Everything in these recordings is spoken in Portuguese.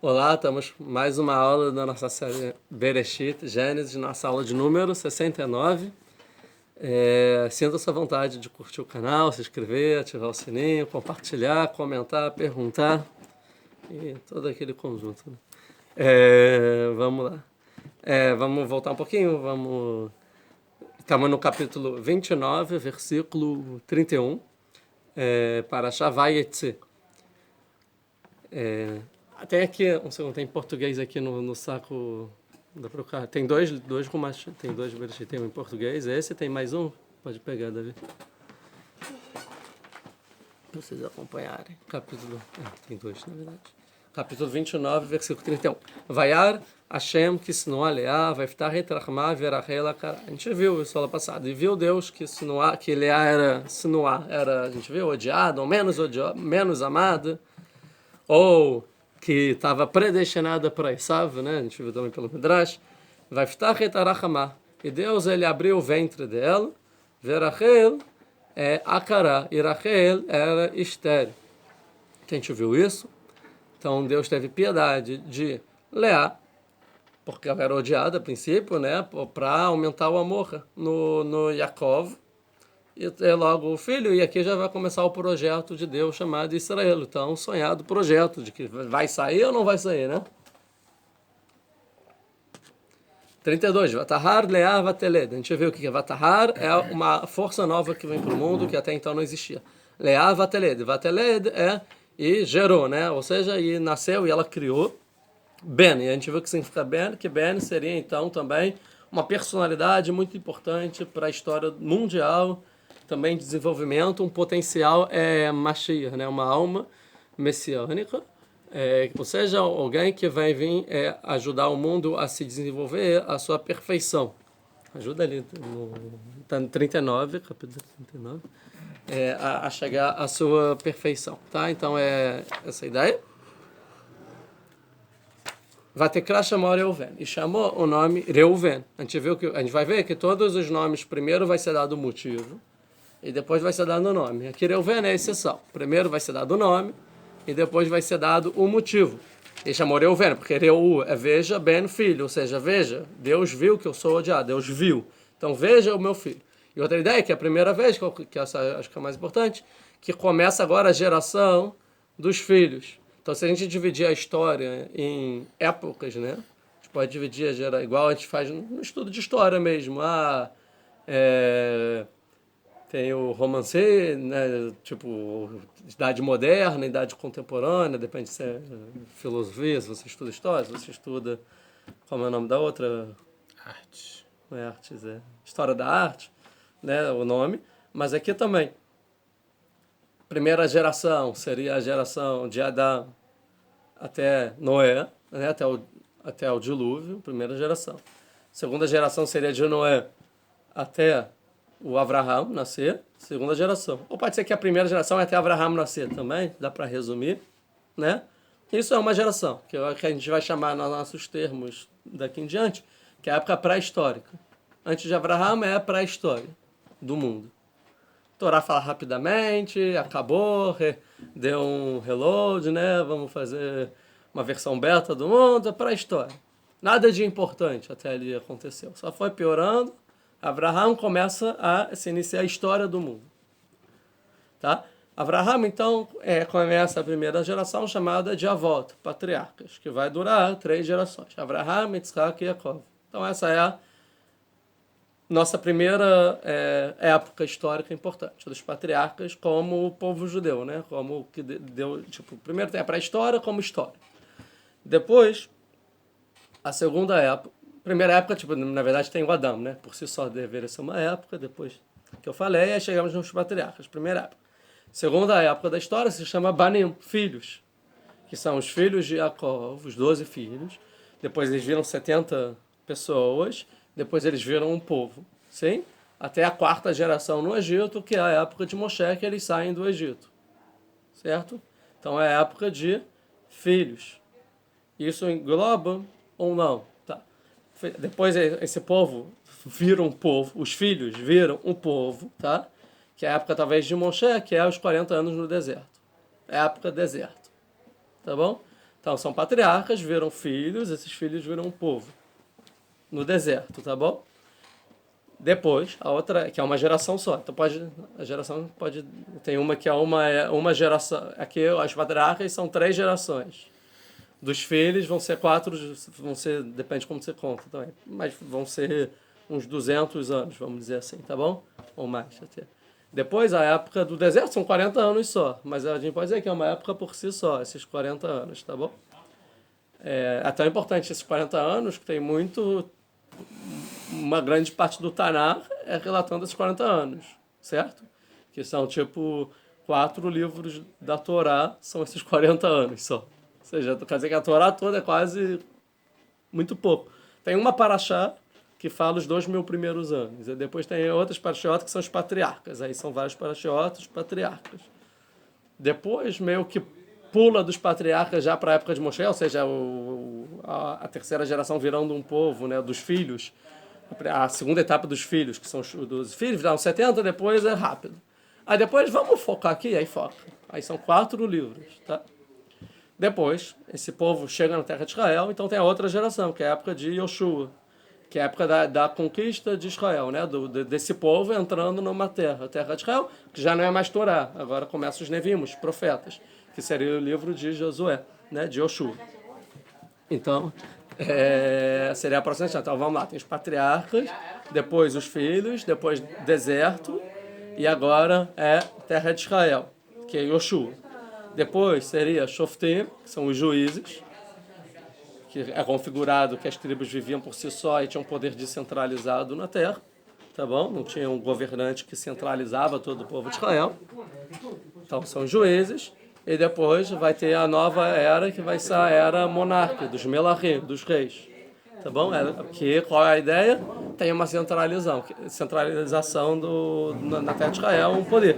Olá, estamos mais uma aula da nossa série Bereshit, Gênesis, nossa aula de número 69. Sinta-se à vontade de curtir o canal, se inscrever, ativar o sininho, compartilhar, comentar, perguntar e todo aquele conjunto. Né? Vamos lá. Vamos voltar um pouquinho, Estamos no capítulo 29, versículo 31, para Shavai Etze. Tem aqui, um segundo, tem português aqui no saco da Procura. Tem dois rumachim, tem dois bereshit, tem um em português, esse tem mais um, pode pegar, Davi. Pra vocês acompanharem. Capítulo, tem dois na verdade. Capítulo 29, versículo 31. Vayar Hashem kisnu alea, vaiftach et rachma verachel akara. A gente viu isso lá passado. E viu Deus que Leá era sinuá, a gente viu, odiado, ou menos amado, ou que estava predestinada para Esav, né? A gente viu também pelo Midrash. Vaiftach et rachma. E Deus, ele abriu o ventre dela. Verachel é Akará. E Rachel era estéril. A gente viu isso. Então Deus teve piedade de Leá, porque ela era odiada a princípio, né? Para aumentar o amor no Yaakov. E ter logo o filho, e aqui já vai começar o projeto de Deus chamado Israel. Então, um sonhado projeto de que vai sair ou não vai sair, né? 32. Vatahar Leá Vateled. A gente viu o que é Vatahar, é uma força nova que vem para o mundo, que até então não existia. Leá Vateled. Vateled e gerou, né? Ou seja, e nasceu e ela criou Ben. E a gente viu o que significa Ben, que Ben seria então também uma personalidade muito importante para a história mundial, também desenvolvimento, um potencial Mashiach, né? Uma alma messiânica, ou seja, alguém que vai vir ajudar o mundo a se desenvolver a sua perfeição. Ajuda ali, no 39, capítulo 39, a chegar à sua perfeição, tá? Então é essa a ideia. Vatekra chamou Reuven, e chamou o nome Reuven. A gente vai ver que todos os nomes, primeiro vai ser dado o motivo, e depois vai ser dado o nome. Aqui Reuven é a exceção. Primeiro vai ser dado o nome, e depois vai ser dado o motivo. Ele chamou Reuven, porque Reu é veja, Ben, filho. Ou seja, veja, Deus viu que eu sou odiado, Deus viu. Então veja o meu filho. E outra ideia, que é a primeira vez, que essa acho que é a mais importante, que começa agora a geração dos filhos. Então, se a gente dividir a história em épocas, né? A gente pode dividir igual a gente faz no estudo de história mesmo. Tem o romance, né? Tipo, idade moderna, idade contemporânea, depende se é filosofia, se você estuda história, se você estuda, como é o nome da outra? Arte. Não é artes, história da arte, né? O nome. Mas aqui também. Primeira geração seria a geração de Adão até Noé, né? até o dilúvio, primeira geração. Segunda geração seria de Noé até o Avraham nascer, segunda geração. Ou pode ser que a primeira geração é até Avraham nascer também, dá para resumir, né? Isso é uma geração, que a gente vai chamar nos nossos termos daqui em diante, que é a época pré-histórica. Antes de Avraham é a pré-história do mundo. A Torá fala rapidamente, acabou, deu um reload, né? Vamos fazer uma versão beta do mundo, para a história. Nada de importante até ali aconteceu. Só foi piorando. Avraham começa a se iniciar a história do mundo. Tá? Avraham, então, começa a primeira geração chamada de Avot, patriarcas, que vai durar 3 gerações. Avraham, Yitzhak e Yaakov. Então, essa é a nossa primeira época histórica importante dos patriarcas como o povo judeu, né? Como que deu, tipo, primeiro tem a pré-história como história. Depois, a segunda época, primeira época, tipo, na verdade tem o Adão, né? Por si só deveria ser uma época, depois que eu falei, aí chegamos nos patriarcas, primeira época. Segunda época da história se chama Banim, filhos, que são os filhos de Jacó, os 12 filhos. Depois eles viram 70 pessoas, depois eles viram um povo, sim? Até a 4ª geração no Egito, que é a época de Moshe, que eles saem do Egito, certo? Então é a época de filhos. Isso engloba ou não? Tá. Depois esse povo vira um povo, os filhos viram um povo, tá? Que é a época talvez de Moshe, que é os 40 anos no deserto. É a época deserto, tá bom? Então, são patriarcas, viram filhos, esses filhos viram um povo no deserto, tá bom? Depois, a outra, que é uma geração só. Então, tem uma que é uma geração. Aqui, as patriarcas são 3 gerações. Dos filhos vão ser 4, depende de como você conta também, mas vão ser uns 200 anos, vamos dizer assim, tá bom? Ou mais até. Depois, a época do deserto são 40 anos só, mas a gente pode dizer que é uma época por si só, esses 40 anos, tá bom? É tão importante esses 40 anos que tem uma grande parte do Tanar é relatando esses 40 anos, certo? Que são tipo 4 livros da Torá, são esses 40 anos só. Ou seja, quer dizer que a Torá toda é quase muito pouco. Tem uma paraxá que fala os 2.000 primeiros anos. E depois tem outras paraxiotas que são os patriarcas. Aí são vários paraxiotas, patriarcas. Depois, meio que pula dos patriarcas já para a época de Moshe, ou seja, a terceira geração virando um povo, né, dos filhos. A segunda etapa dos filhos, que são dos filhos, dá uns 70, depois é rápido. Aí depois, vamos focar aqui, aí foca. Aí são 4 livros, tá? Depois, esse povo chega na terra de Israel, então tem a outra geração, que é a época de Yoshua, que é a época da conquista de Israel, né? Desse povo entrando numa terra, a terra de Israel, que já não é mais Torá, agora começam os Nevim, os profetas, que seria o livro de Josué, né? De Yoshua. Então, seria a próxima geração. Então vamos lá, tem os patriarcas, depois os filhos, depois deserto, e agora é terra de Israel, que é Yoshua. Depois seria Shoftim, que são os juízes, que é configurado que as tribos viviam por si só e tinham um poder descentralizado na terra, tá bom? Não tinha um governante que centralizava todo o povo de Israel. Então são os juízes. E depois vai ter a nova era, que vai ser a era monárquica, dos melachim, dos reis. Tá bom? Qual é a ideia? Tem uma centralização na terra de Israel, um poder.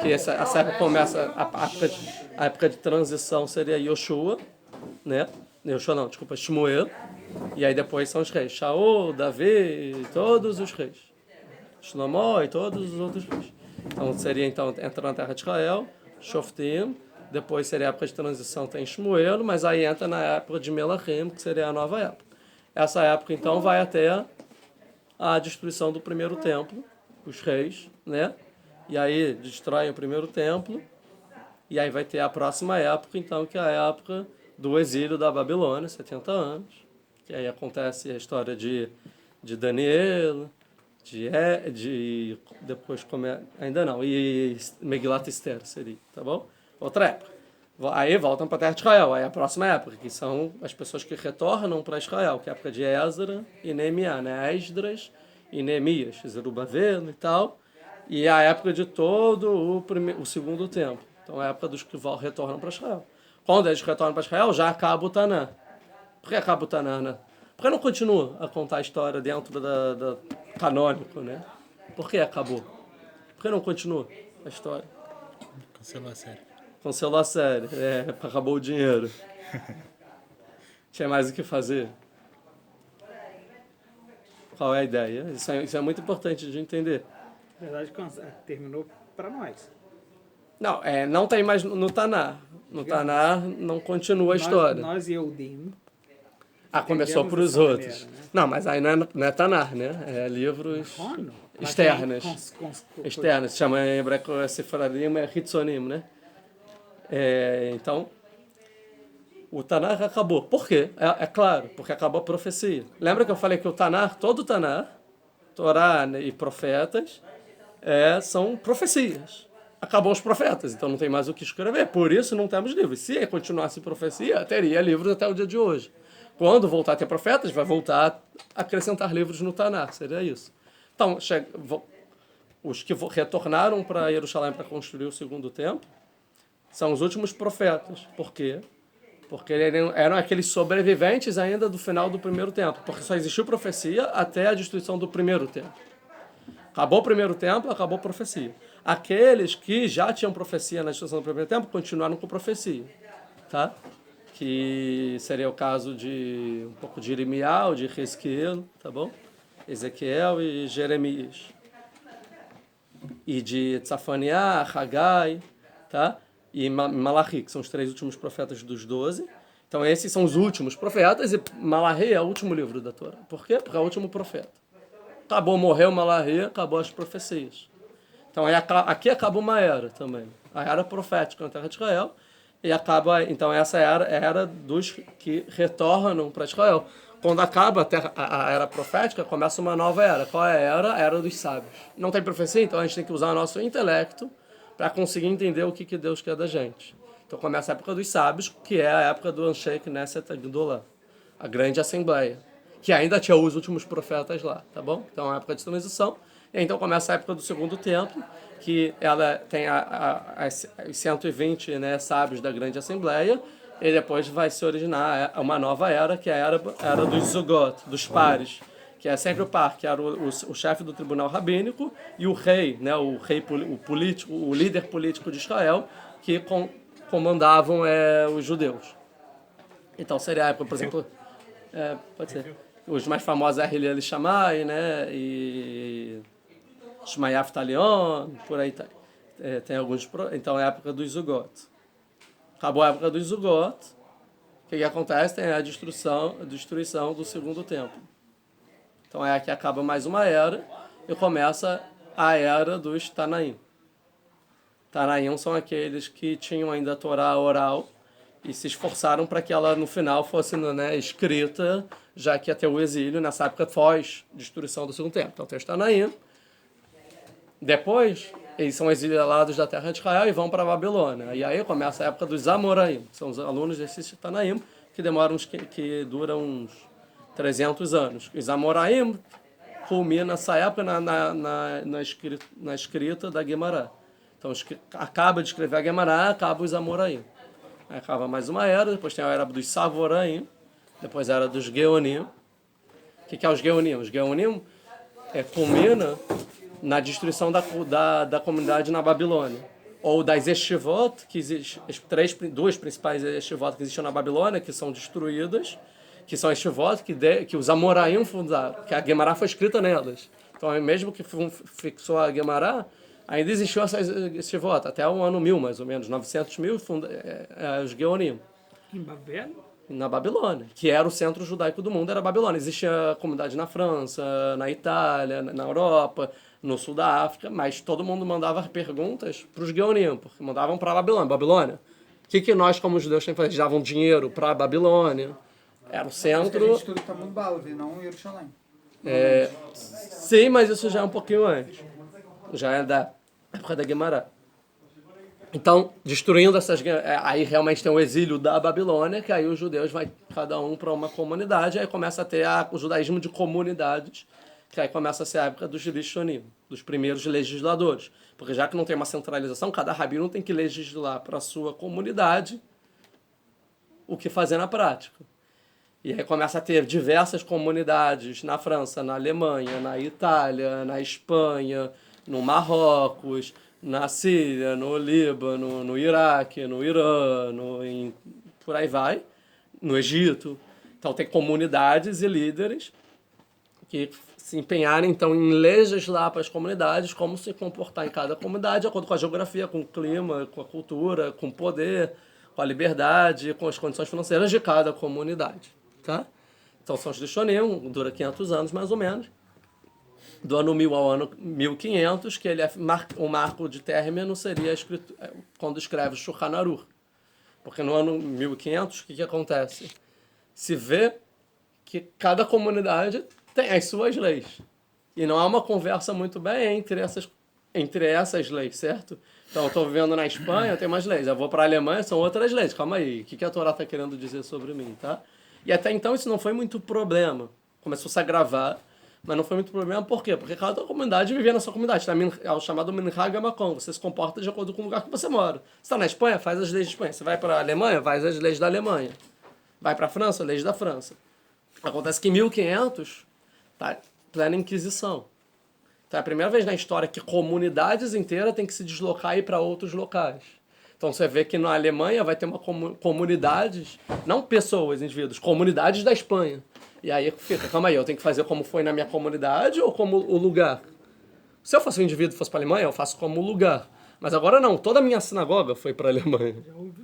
Que essa época começa, a época de transição seria Yoshua, né? Yoshua não, desculpa, Shmuel. E aí depois são os reis. Shaul, Davi, todos os reis. Shlomo e todos os outros reis. Então seria, entrar na terra de Israel, Shoftim. Depois seria a época de transição, tem Shmuel, mas aí entra na época de Melachim, que seria a nova época. Essa época, então, vai até a destruição do primeiro templo, os reis, né? E aí destroem o primeiro templo, e aí vai ter a próxima época, então, que é a época do exílio da Babilônia, 70 anos, que aí acontece a história de Daniel, depois ainda não, e Megilat Esther seria, tá bom? Outra época. Aí voltam para a terra de Israel. Aí a próxima época, que são as pessoas que retornam para Israel, que é a época de Ezra e Neemiah, né? Esdras e Neemias, Zerubabel e tal. E a época de todo o segundo tempo. Então é a época dos que retornam para Israel. Quando eles retornam para Israel, já acaba o Taná. Por que acaba o Taná, né? Por que não continua a contar a história dentro da canônico, né? Por que acabou? Por que não continua a história? Cancelou a série. Cancelou a série, acabou o dinheiro. Tinha mais o que fazer. Qual é a ideia? Isso é muito importante de entender. Na verdade, terminou para nós. Não, não tem mais no Taná. No Taná não continua a história. Nós e Eudim. Começou para os outros. Maneira, né? Não, mas aí não é Taná, né? É livros externos. Externos. Se chama em hebraico Sefaradim, é Hitzonim, né? Então, o Tanar acabou. Por quê? É claro, porque acabou a profecia. Lembra que eu falei que o Tanar, todo o Tanar, Torá e profetas, são profecias. Acabou os profetas, então não tem mais o que escrever. Por isso não temos livros. Se continuasse profecia, teria livros até o dia de hoje. Quando voltar a ter profetas, vai voltar a acrescentar livros no Tanar. Seria isso. Então, os que retornaram para Jerusalém para construir o segundo templo, são os últimos profetas. Por quê? Porque eram aqueles sobreviventes ainda do final do primeiro templo. Porque só existiu profecia até a destruição do primeiro templo. Acabou o primeiro templo, acabou a profecia. Aqueles que já tinham profecia na destruição do primeiro templo continuaram com profecia. Tá? Que seria o caso de um pouco de Jeremias, de Ezequiel, tá bom? Ezequiel e Jeremias. E de Tzafaniah, Hagai, tá? E Malachi, que são os 3 últimos profetas dos 12, Então esses são os últimos profetas e Malachi é o último livro da Torá. Por quê? Porque é o último profeta. Acabou, morreu Malachi, acabou as profecias. Então aqui acaba uma era também. A era profética na terra de Israel. E acaba, então essa era é a era dos que retornam para Israel. Quando acaba a era profética, começa uma nova era. Qual é a era? A era dos sábios. Não tem profecia, então a gente tem que usar o nosso intelecto para conseguir entender o que Deus quer da gente. Então começa a época dos sábios, que é a época do Anshe Knesset Gedolah, a grande assembleia, que ainda tinha os últimos profetas lá, tá bom? Então é a época de transição. E então começa a época do segundo templo, que ela tem os 120, né, sábios da grande assembleia, e depois vai se originar uma nova era, que é a era dos Zugot, dos pares, que é sempre o par, que era o chefe do tribunal rabínico e o rei, né, o político, o líder político de Israel, que comandavam os judeus. Então seria a época, por exemplo, pode ser, os mais famosos é Hillel Shammai, né, e Shmaya Avtalion, por aí tá. Tem alguns, então é a época dos Zugot. Acabou a época dos Zugot, o que acontece? Tem a destruição do segundo templo. Então aqui acaba mais uma era e começa a era dos Tanaim. Tanaim são aqueles que tinham ainda a Torá oral e se esforçaram para que ela no final fosse, né, escrita, já que ia ter o exílio nessa época pós-destruição do segundo templo. Então tem os Tanaim. Depois, eles são exiliados da terra de Israel e vão para a Babilônia. E aí começa a época dos Amoraim, que são os alunos desses Tanaim, que demoram que duram uns 300 anos. Os Amoraim culmina essa época na escrita da Guemará. Então, acaba de escrever a Guemará, acaba os Amoraim. Aí acaba mais uma era, depois tem a era dos Savoraim, depois a era dos Geonim. O que é os Geonim? Os Geonim culmina na destruição da comunidade na Babilônia. Ou das Yeshivot, que duas principais Yeshivot que existiam na Babilônia, que são destruídas, que são Yeshivot que os Amoraim fundaram, que a Guemará foi escrita nelas. Então, mesmo que fixou a Guemará, ainda existiu essa Yeshivot, até o ano 1000, mais ou menos, 900 mil, os Geonim. Em Babel? Na Babilônia, que era o centro judaico do mundo, era a Babilônia. Existia comunidade na França, na Itália, na Europa, no sul da África, mas todo mundo mandava perguntas para os Geonim, porque mandavam para a Babilônia. Babilônia, o que nós como judeus temos que fazer? Eles davam dinheiro para a Babilônia, era o centro... Mas a gente estuda Talmud Bavli, não Jerusalém. Sim, mas isso já é um pouquinho antes. Já é da época da Guemará. Então, destruindo essas... Aí realmente tem o exílio da Babilônia, que aí os judeus vai cada um para uma comunidade, aí começa a ter o judaísmo de comunidades, que aí começa a ser a época dos Rishonim, dos primeiros legisladores. Porque já que não tem uma centralização, cada rabino tem que legislar para a sua comunidade o que fazer na prática. E aí começa a ter diversas comunidades na França, na Alemanha, na Itália, na Espanha, no Marrocos, na Síria, no Líbano, no Iraque, no Irã, por aí vai, no Egito. Então tem comunidades e líderes que se empenharem então em legislar para as comunidades como se comportar em cada comunidade, de acordo com a geografia, com o clima, com a cultura, com o poder, com a liberdade, com as condições financeiras de cada comunidade. Tá? Então são os Rishonim, dura 500 anos mais ou menos, do ano 1000 ao ano 1500, que ele o marco de término seria quando escreve o Shulchan Aruch. Porque no ano 1500, o que acontece? Se vê que cada comunidade tem as suas leis. E não há uma conversa muito bem entre essas leis, certo? Então, eu estou vivendo na Espanha, eu tenho umas leis. Eu vou para a Alemanha, são outras leis. Calma aí, o que a Torá está querendo dizer sobre mim, tá? E até então isso não foi muito problema. Começou a se agravar, mas não foi muito problema. Por quê? Porque cada comunidade vivia na sua comunidade. É o chamado Minhag HaMakom. Você se comporta de acordo com o lugar que você mora. Você está na Espanha, faz as leis da Espanha. Você vai para a Alemanha, faz as leis da Alemanha. Vai para a França, leis da França. Acontece que em 1500, tá, plena Inquisição. Então é a primeira vez na história que comunidades inteiras têm que se deslocar e ir para outros locais. Então você vê que na Alemanha vai ter uma comunidades, não pessoas, indivíduos, comunidades da Espanha. E aí fica, calma aí, eu tenho que fazer como foi na minha comunidade ou como o lugar? Se eu fosse um indivíduo e fosse para a Alemanha, eu faço como lugar. Mas agora não, toda a minha sinagoga foi para a Alemanha.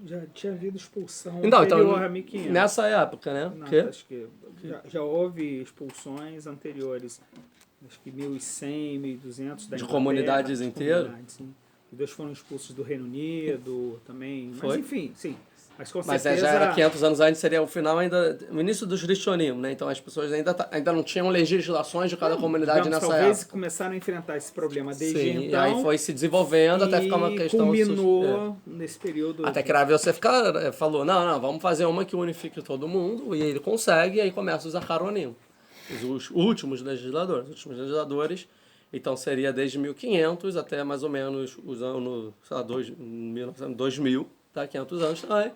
Já tinha havido expulsão Então, anterior a 1500. nessa época, né? Não, Que? acho que já houve expulsões anteriores. Acho que 1100, 1200 da De Inglaterra, comunidades inteiras? comunidades, sim. E dois foram expulsos do Reino Unido também. Mas Foi? enfim, sim. Mas com Mas certeza... já era 500 anos antes, seria o final ainda, o início dos Rishonim, né? Então as pessoas ainda não tinham legislações de cada comunidade digamos, nessa talvez época. começaram a enfrentar esse problema desde Sim, então. e aí foi se desenvolvendo até ficar uma questão... culminou nesse período... Até que Rav Yosef falou, não, vamos fazer uma que unifique todo mundo, e ele consegue, e aí começa os Aharonim, os últimos legisladores, então seria desde 1500 até mais ou menos os anos, sei lá, 2000, tá? 500 anos também,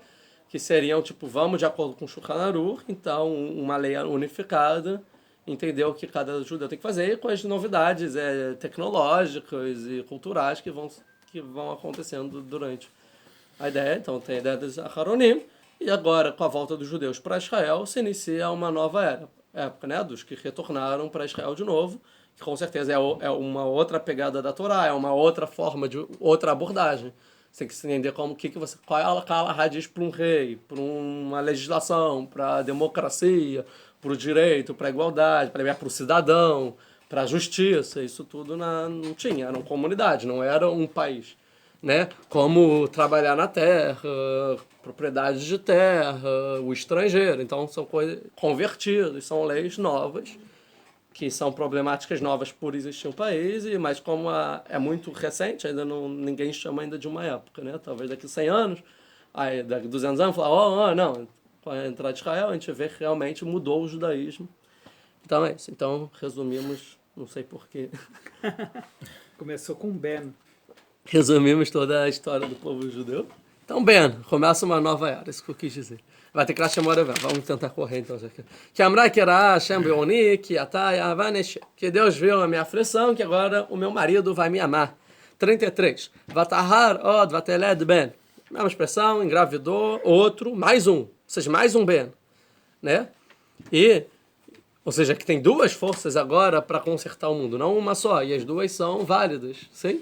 que seriam, tipo, vamos de acordo com o Shulchan Aruch, então uma lei unificada, entender o que cada judeu tem que fazer, com as novidades tecnológicas e culturais que vão acontecendo durante a ideia. Então tem a ideia dos Aharonim, e agora, com a volta dos judeus para Israel, se inicia uma nova época, né? Dos que retornaram para Israel de novo, que com certeza é uma outra pegada da Torá, é uma outra forma de outra abordagem. Você tem que entender qual é a raiz para um rei, para uma legislação, para a democracia, para o direito, para a igualdade, para o cidadão, para a justiça. Isso tudo não tinha, eram comunidades, não era um país. Né? Como trabalhar na terra, propriedades de terra, o estrangeiro. Então são coisas convertidas, são leis novas, que são problemáticas novas por existir um país, mas como é muito recente, ainda ninguém chama ainda de uma época, né? Talvez daqui a 100 anos, aí daqui a 200 anos, falar, não, com a entrada de Israel, a gente vê que realmente mudou o judaísmo. Então é isso. Então, resumimos, não sei porquê. Começou com Ben. Resumimos toda a história do povo judeu. Então, Ben, começa uma nova era, isso que eu quis dizer. Vai ter que chamar vamos tentar correr então. Que Amra que era Hashem Beoni, que Atai Avanesh, que Deus viu a minha aflição, que agora o meu marido vai me amar. 33. Vatahar od vateled Ben. Mesma expressão, engravidou, outro, mais um. Ou seja, mais um Ben. Né? Ou seja, que tem duas forças agora para consertar o mundo, não uma só. E as duas são válidas. Sim?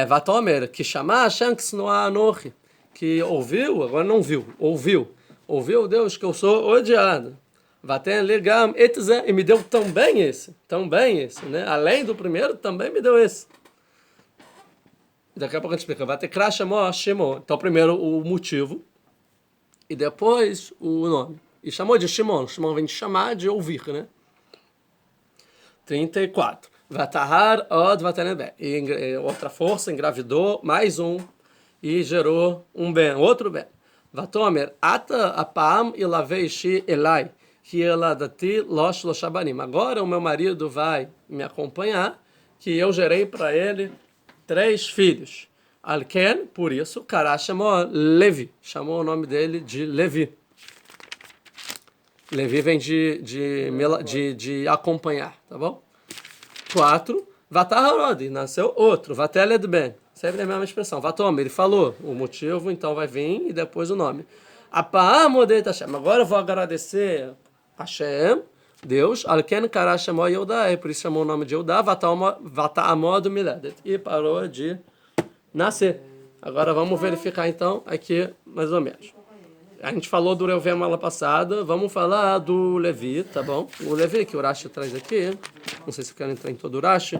Vatomer, que chamar Hashem Ksnoa Anochi, que ouviu, agora não viu, ouviu Deus que eu sou odiado. Vaten legam etze, e me deu também esse, né? Além do primeiro, também me deu esse. Daqui a pouco a gente explica. Vatekra chamou Shimon. Então, primeiro o motivo, e depois o nome. E chamou de Shimon. Shimon vem de chamar, de ouvir, né? 34. Vatahar od vatenebe. E outra força engravidou, mais um, e gerou um Ben, outro Ben. Vatomer, ata apam ilaveishi elai, que eladati losh loshabanim. Agora o meu marido vai me acompanhar, que eu gerei para ele 3 filhos. Alken, por isso, Kará chamou Levi, chamou o nome dele de Levi. Levi vem de acompanhar, tá bom? 4. Vataharod, nasceu outro. Vateled Ben. Sempre a mesma expressão. Vatomer, ele falou o motivo, então vai vir e depois o nome. Apa'amodet Hashem. Agora eu vou agradecer Hashem, Deus. Alken Kará chamou Yehudá, por isso chamou o nome de Yehudá. Vata'amod Miledet. E parou de nascer. Agora vamos verificar então aqui mais ou menos. A gente falou do Reuven aula passada, vamos falar do Levi, tá bom? O Levi que o Rashi traz aqui, não sei se eu quero entrar em todo o Rashi.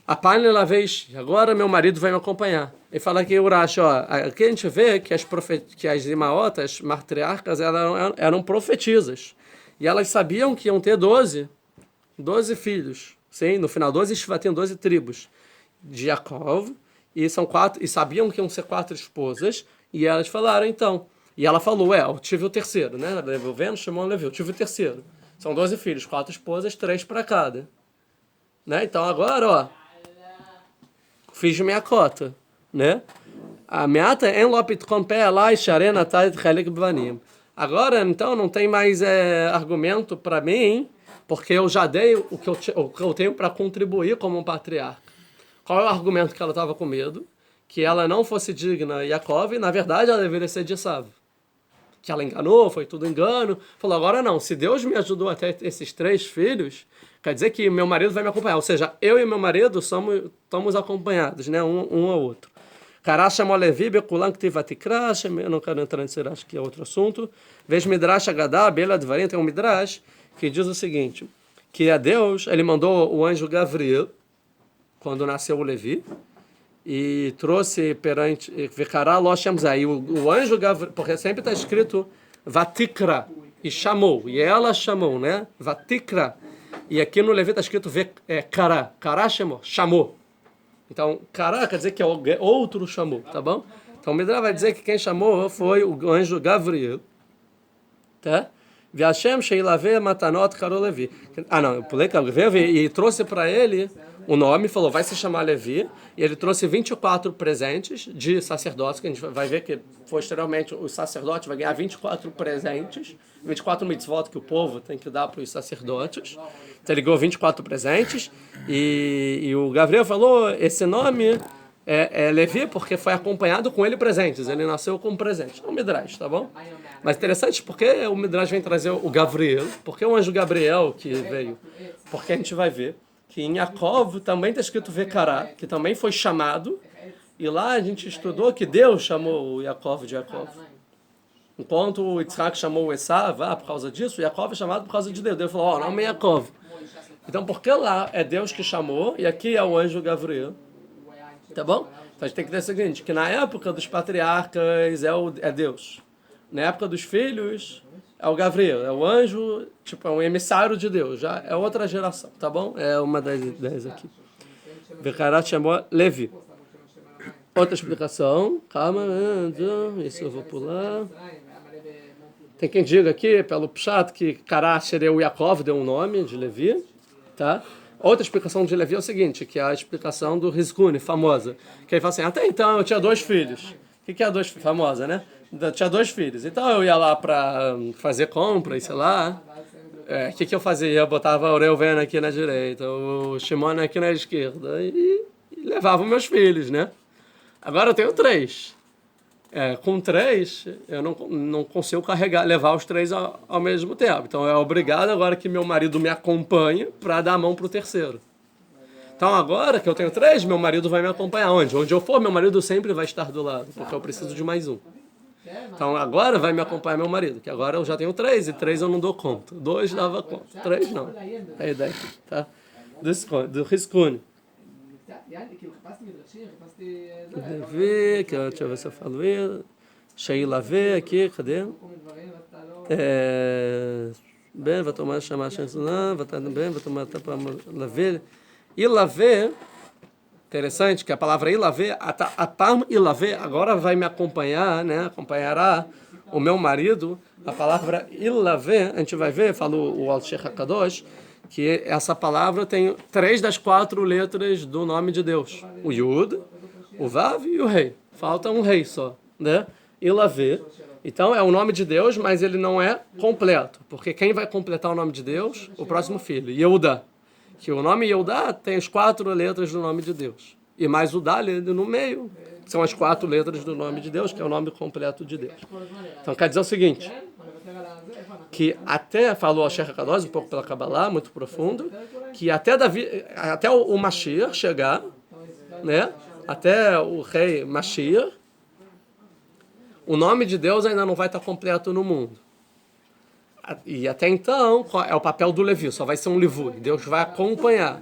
A página lá vez, agora meu marido vai me acompanhar. Ele fala aqui o Rashi, aqui a gente vê que as imaotas, matriarcas, eram profetisas. E elas sabiam que iam ter 12 filhos. Sim, no final, 12 Shvatim, 12 tribos de Yaakov, e sabiam que iam ser 4 esposas. E elas falaram, então. E ela falou, eu tive o terceiro, né? Reuven chamou Levi, eu tive o terceiro. São 12 filhos, 4 esposas, 3 para cada. Né? Então agora, fiz minha cota, né? A meata en lopit compé lá e sharena tait chelik bvanim. Agora, então, não tem mais argumento para mim, porque eu já dei o que eu tenho para contribuir como um patriarca. Qual é o argumento que ela estava com medo? Que ela não fosse digna de Yaakov, e na verdade ela deveria ser de Esav. Que ela enganou, foi tudo engano. Falou, agora não, se Deus me ajudou até esses 3 filhos, quer dizer que meu marido vai me acompanhar. Ou seja, eu e meu marido estamos acompanhados, né? Um ao outro. Kará chamou Levi, Bekulan Ktivatikra, eu não quero entrar nisso, acho que é outro assunto. Veja Midrash Agadá, Bela Dvarim, tem um Midrash que diz o seguinte, que a Deus, ele mandou o anjo Gabriel, quando nasceu o Levi, e trouxe perante, Vekará Loshemzai, o anjo Gabriel, porque sempre está escrito Vatikra, e chamou, e ela chamou, né? Vatikra, e aqui no Levi está escrito Kará, Kará chamou. Então, Kará quer dizer que outro chamou, tá bom? Então, o Midrash vai dizer que quem chamou foi o anjo Gabriel, tá? Hashem Sheilave Matanot Karol Levi. Não, eu pulei Gabriel e trouxe para ele o nome, falou, vai se chamar Levi, e ele trouxe 24 presentes de sacerdotes, que a gente vai ver que, posteriormente, o sacerdote vai ganhar 24 presentes, 24 mitzvot que o povo tem que dar para os sacerdotes. Então ele ganhou 24 presentes, e o Gabriel falou, esse nome é Levi, porque foi acompanhado com ele presentes, ele nasceu com presentes. É um Midrash, tá bom? Mas interessante, porque o Midrash vem trazer o Gabriel, porque o anjo Gabriel que veio, porque a gente vai ver que em Yaakov também está escrito Vekará, que também foi chamado, e lá a gente estudou que Deus chamou o Yaakov de Yaakov. Enquanto o Yitzhak chamou o Esav, por causa disso, o Yaakov é chamado por causa de Deus. Deus falou, o nome é Yaakov. Então, por que lá é Deus que chamou, e aqui é o anjo Gabriel? Tá bom? Então a gente tem que ter o seguinte, que na época dos patriarcas é Deus. Na época dos filhos é o Gabriel, é o anjo, tipo, é um emissário de Deus, já é outra geração, tá bom? É uma das ideias aqui. Vecharat chamou Levi. Outra explicação, calma, isso eu vou pular. Tem quem diga aqui, pelo Pshat, que Kará seria o Yaakov, deu um nome de Levi, tá? Outra explicação de Levi é o seguinte, que é a explicação do Rizkuni, famosa, que ele fala assim, até então eu tinha 2 filhos. O que é 2 filhos? Famosa, né? Eu tinha 2 filhos. Então eu ia lá para fazer compra e sei lá. O que eu fazia? Eu botava o Reuven aqui na direita, o Shimon aqui na esquerda e levava os meus filhos, né? Agora eu tenho 3. Com 3, eu não consigo levar os 3 ao mesmo tempo. Então é obrigado agora que meu marido me acompanhe para dar a mão para o terceiro. Então agora que eu tenho 3, meu marido vai me acompanhar onde? Onde eu for, meu marido sempre vai estar do lado, porque eu preciso de mais um. Então agora vai me acompanhar meu marido, que agora eu já tenho 3, e 3 eu não dou conta. 2 dava conta, 3 não. É a ideia aqui, tá? Do Rizkuni. Levi, deixa eu ver se eu falo isso. Sheila V aqui, cadê? Bem, vai tomar chamar a chance lá, vai estar bem, vai tomar até para Levi. Ilavé, interessante que a palavra Ilavé, Atam Ilavé, agora vai me acompanhar, né? Acompanhará o meu marido. A palavra Ilavé, a gente vai ver, falou o Al-Sheikh HaKadosh, que essa palavra tem 3 das 4 letras do nome de Deus. O Yud, o Vav e o Rei. Falta um rei só, né? Ilavé. Então é o nome de Deus, mas ele não é completo. Porque quem vai completar o nome de Deus? O próximo filho, Yehudá. Que o nome Yehudá tem as 4 letras do nome de Deus. E mais o Daled no meio, são as 4 letras do nome de Deus, que é o nome completo de Deus. Então quer dizer o seguinte, que até, falou a Sheikh HaKadosh, um pouco pela Kabbalah, muito profundo, que até o Mashiach chegar, né? Até o rei Mashiach, o nome de Deus ainda não vai estar completo no mundo. E até então, é o papel do Levi, só vai ser um Livui. Deus vai acompanhar,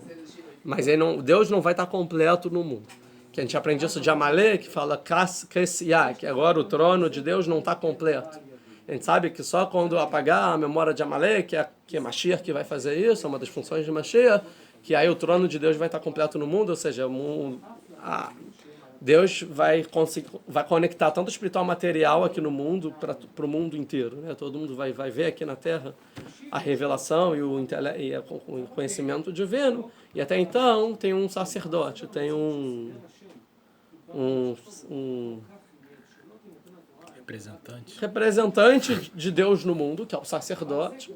mas Deus não vai estar completo no mundo. Que a gente aprende isso de Amalé, que fala que agora o trono de Deus não está completo. A gente sabe que só quando apagar a memória de Amalé, que é Mashiach que vai fazer isso, é uma das funções de Mashiach, que aí o trono de Deus vai estar completo no mundo, ou seja, Deus vai conectar tanto o espiritual material aqui no mundo para o mundo inteiro, né? Todo mundo vai ver aqui na Terra a revelação e o conhecimento divino. E até então tem um sacerdote, tem um representante de Deus no mundo, que é o sacerdote,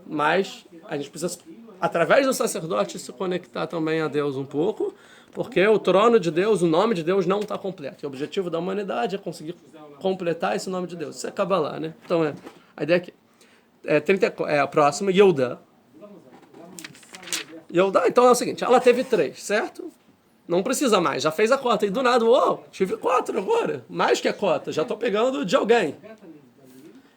mas a gente precisa, através do sacerdote, se conectar também a Deus um pouco, porque o trono de Deus, o nome de Deus não está completo. E o objetivo da humanidade é conseguir completar esse nome de Deus. Isso é Kabbalah, né? Então, a ideia aqui é a próxima, Yehudá. Yodá, então é o seguinte, ela teve 3, certo? Não precisa mais, já fez a cota. E do nada, tive 4 agora. Mais que a cota, já tô pegando de alguém.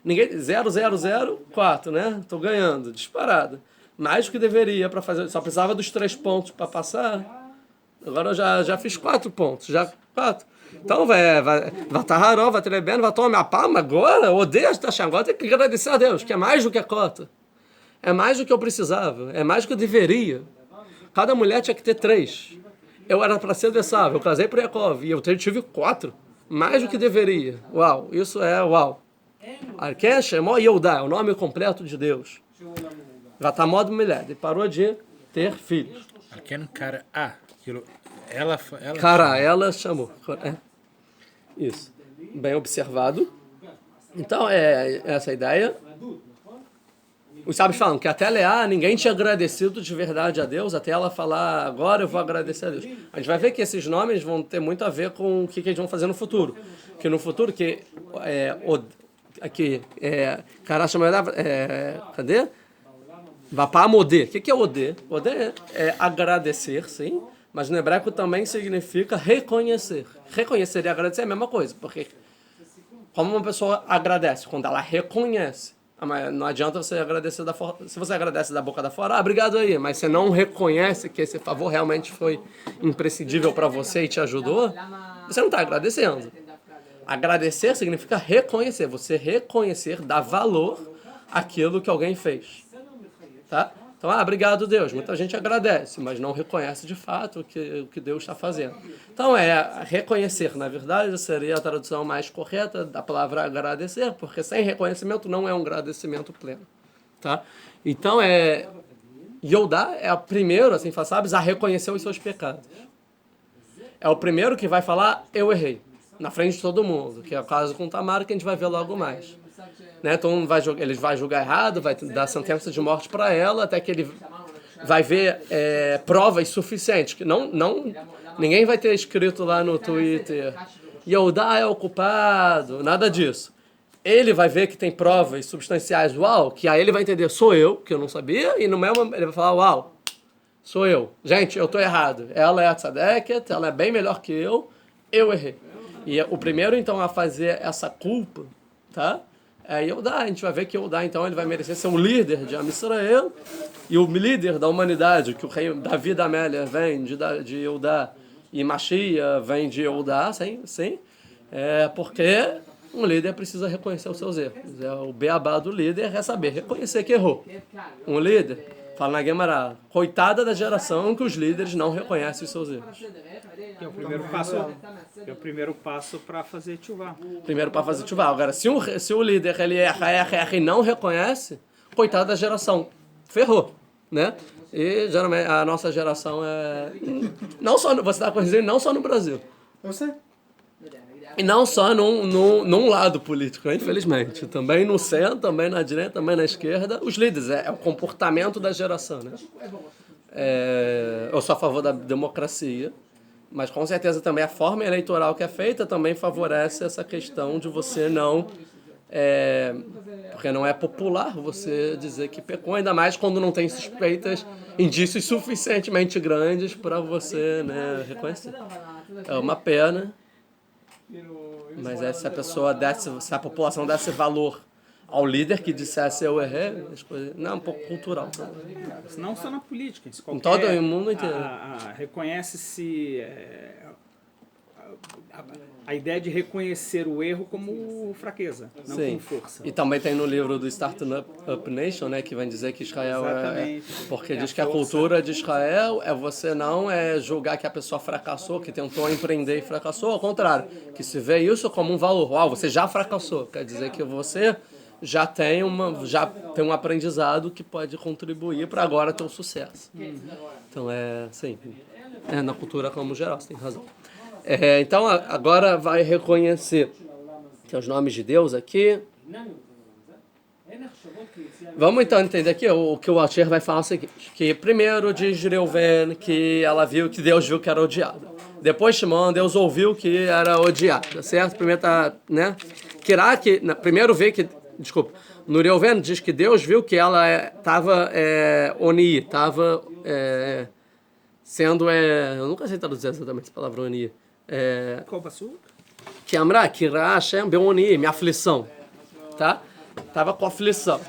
Ninguém, 0, 0, 0, 4, né? Tô ganhando, disparado. Mais do que deveria para fazer, só precisava dos 3 pontos para passar. Agora eu já fiz 4 pontos, já 4. Então vai Taharó, vai Telebeno, vai tomar minha palma agora, odeio esta chance. Agora tem que agradecer a Deus, que é mais do que a cota. É mais do que eu precisava, é mais do que eu deveria. Cada mulher tinha que ter 3. Eu era para ser Esav, eu casei para Yaakov e eu tive 4. Mais do que deveria. Uau, isso é uau. Arken Shemó Yehudá, é o nome completo de Deus. Vatamod Miled, parou de ter filhos. Arken cara Ela chamou. É. Isso. Bem observado. Então, é essa a ideia. Os sábios falam que até Leá, ninguém tinha agradecido de verdade a Deus, até ela falar, agora eu vou agradecer a Deus. A gente vai ver que esses nomes vão ter muito a ver com o que eles vão fazer no futuro. Que no futuro, cadê? Vapá Modê. O que é Odê? Odê é agradecer, sim, mas no hebraico também significa reconhecer. Reconhecer e agradecer é a mesma coisa, porque como uma pessoa agradece? Quando ela reconhece. Mas não adianta você agradecer da fora. Se você agradece da boca da fora, obrigado aí, mas você não reconhece que esse favor realmente foi imprescindível para você e te ajudou, você não está agradecendo. Agradecer significa reconhecer, você reconhecer, dar valor àquilo que alguém fez. Tá? Então, obrigado Deus. Muita gente agradece, mas não reconhece de fato o que Deus está fazendo. Então, reconhecer, na verdade, seria a tradução mais correta da palavra agradecer, porque sem reconhecimento não é um agradecimento pleno. Tá? Então, Yodá é o primeiro, assim, sabes, a reconhecer os seus pecados. É o primeiro que vai falar, eu errei, na frente de todo mundo, que é o caso com Tamar, que a gente vai ver logo mais. Né? Então ele vai julgar errado, vai dar sentença de morte para ela, até que ele vai ver provas suficientes. Que ninguém vai ter escrito lá no Twitter, Yehudá é o culpado, nada disso. Ele vai ver que tem provas substanciais, uau, que aí ele vai entender, sou eu, que eu não sabia, e no mesmo ele vai falar, uau, sou eu. Gente, eu estou errado. Ela é a tzadeket, ela é bem melhor que eu errei. E o primeiro, então, a fazer essa culpa, tá? Yehudá, a gente vai ver que Yehudá, então, ele vai merecer ser um líder de Am Israel e o líder da humanidade, que o rei Davi da Amélia vem de Yehudá e Mashiach vem de Yehudá, sim, porque um líder precisa reconhecer os seus erros. O beabá do líder é saber reconhecer que errou. Um líder, fala na Gemara, coitada da geração em que os líderes não reconhecem os seus erros. Que é o primeiro passo para fazer tchuvá. Primeiro para fazer tchuvá. Agora, se o líder ele erra e não reconhece, coitado da geração, ferrou, né? E geralmente a nossa geração não só você está corrigindo, não só no Brasil. Eu sei. E não só num lado político, infelizmente. Também no centro, também na direita, também na esquerda. Os líderes, é o comportamento da geração, né? Eu sou a favor da democracia, mas com certeza também a forma eleitoral que é feita também favorece essa questão de você não... porque não é popular você dizer que pecou, ainda mais quando não tem suspeitas, indícios suficientemente grandes para você, né, reconhecer. É uma pena, mas se a população desse valor ao líder que dissesse eu errei, as coisas, não, é um pouco cultural também. Não só na política, em todo o mundo inteiro. Reconhece-se a ideia de reconhecer o erro como fraqueza, não como força. E também tem no livro do Startup Nation, né, que vai dizer que Israel porque diz que a cultura de Israel é você não julgar que a pessoa fracassou, que tentou empreender e fracassou, ao contrário, que se vê isso como um valor. Uau, você já fracassou, quer dizer que você já tem um aprendizado que pode contribuir para agora ter o sucesso. Então na cultura como geral, você tem razão. Então agora vai reconhecer que os nomes de Deus aqui. Vamos então entender aqui o que o Alter vai falar é o seguinte, que primeiro diz Reuven que Deus viu que era odiada. Depois Shimon, Deus ouviu que era odiada, certo? Primeiro primeiro vê que, desculpa, no Reuven diz que Deus viu que ela estava estava sendo, eu nunca sei traduzir exatamente essa palavra oni, Qual passou? que Amra, que Hashem Beoni, minha aflição, tá? Tava com aflição.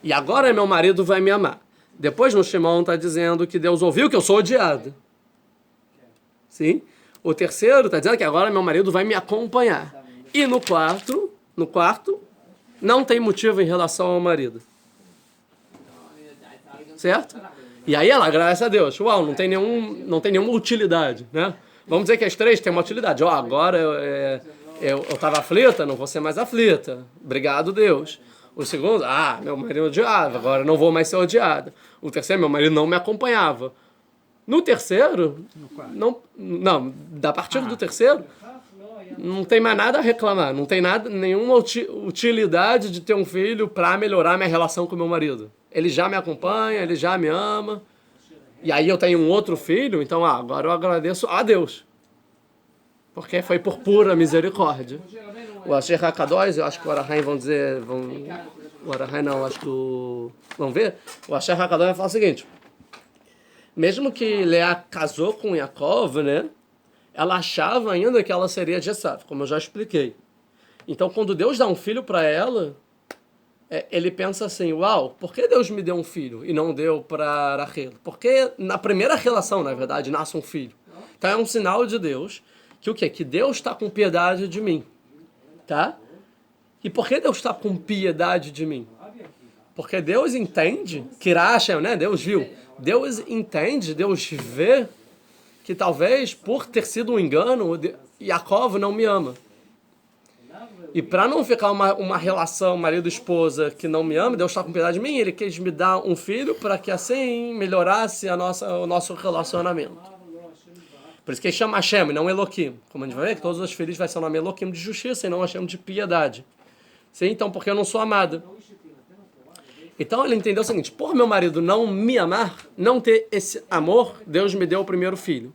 E agora meu marido vai me amar. Depois no Shimon está dizendo que Deus ouviu que eu sou odiado. Sim? O terceiro está dizendo que agora meu marido vai me acompanhar. E no quarto, não tem motivo em relação ao marido. Certo? E aí ela agradece a Deus. Uau, não tem nenhuma utilidade, né? Vamos dizer que as três têm uma utilidade. Agora eu estava aflita, não vou ser mais aflita. Obrigado, Deus. O segundo, meu marido odiava, agora não vou mais ser odiada. O terceiro, meu marido não me acompanhava. No terceiro, da partir do terceiro, não tem mais nada a reclamar. Não tem nenhuma utilidade de ter um filho para melhorar minha relação com meu marido. Ele já me acompanha, ele já me ama. E aí eu tenho um outro filho, então agora eu agradeço a Deus. Porque foi por pura misericórdia. O Asher HaKadosh, eu acho que o Arahai o Arahai não, acho que vamos ver? O Asher HaKadosh vai falar o seguinte. Mesmo que Leá casou com Yaakov, né? Ela achava ainda que ela seria de Esav, como eu já expliquei. Então, quando Deus dá um filho para ela, ele pensa assim, uau, por que Deus me deu um filho e não deu para Rachel? Porque na primeira relação, na verdade, nasce um filho. Então, é um sinal de Deus que o quê? Que Deus está com piedade de mim. Tá? E por que Deus está com piedade de mim? Porque Deus entende, Kirashem, né? Deus viu. Deus entende, Deus vê que talvez por ter sido um engano, Yaakov não me ama. E para não ficar uma relação marido-esposa que não me ama, Deus está com piedade de mim, ele quis me dar um filho para que assim melhorasse o nosso relacionamento. Por isso que ele chama Hashem e não Elohim. Como a gente vai ver, que todos os filhos vai ser o nome Elohim de justiça e não Hashem de piedade. Sim? Então, porque eu não sou amada. Então ele entendeu o seguinte, por meu marido não me amar, não ter esse amor, Deus me deu o primeiro filho.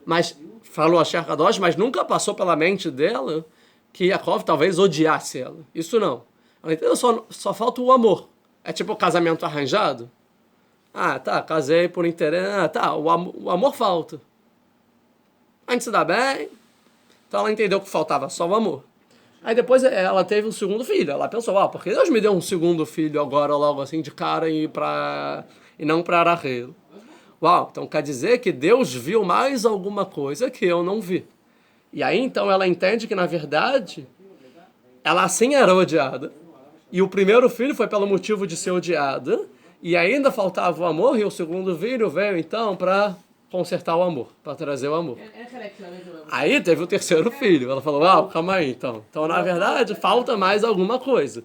Mas, falou a Asher HaKadosh, mas nunca passou pela mente dela que Yaakov talvez odiasse ela. Isso não. Ela entendeu, só falta o amor. É tipo casamento arranjado. Casei por interesse. O amor falta. A gente se dá bem. Então ela entendeu que faltava só o amor. Aí depois ela teve um segundo filho. Ela pensou, por que Deus me deu um segundo filho agora, logo assim, de cara e não para Rachel? Uau, então quer dizer que Deus viu mais alguma coisa que eu não vi. E aí então ela entende que, na verdade, ela assim era odiada. E o primeiro filho foi pelo motivo de ser odiada. E ainda faltava o amor, e o segundo filho veio então para consertar o amor, para trazer o amor. Aí teve o terceiro filho. Ela falou, calma aí, então. Então, na verdade, falta mais alguma coisa.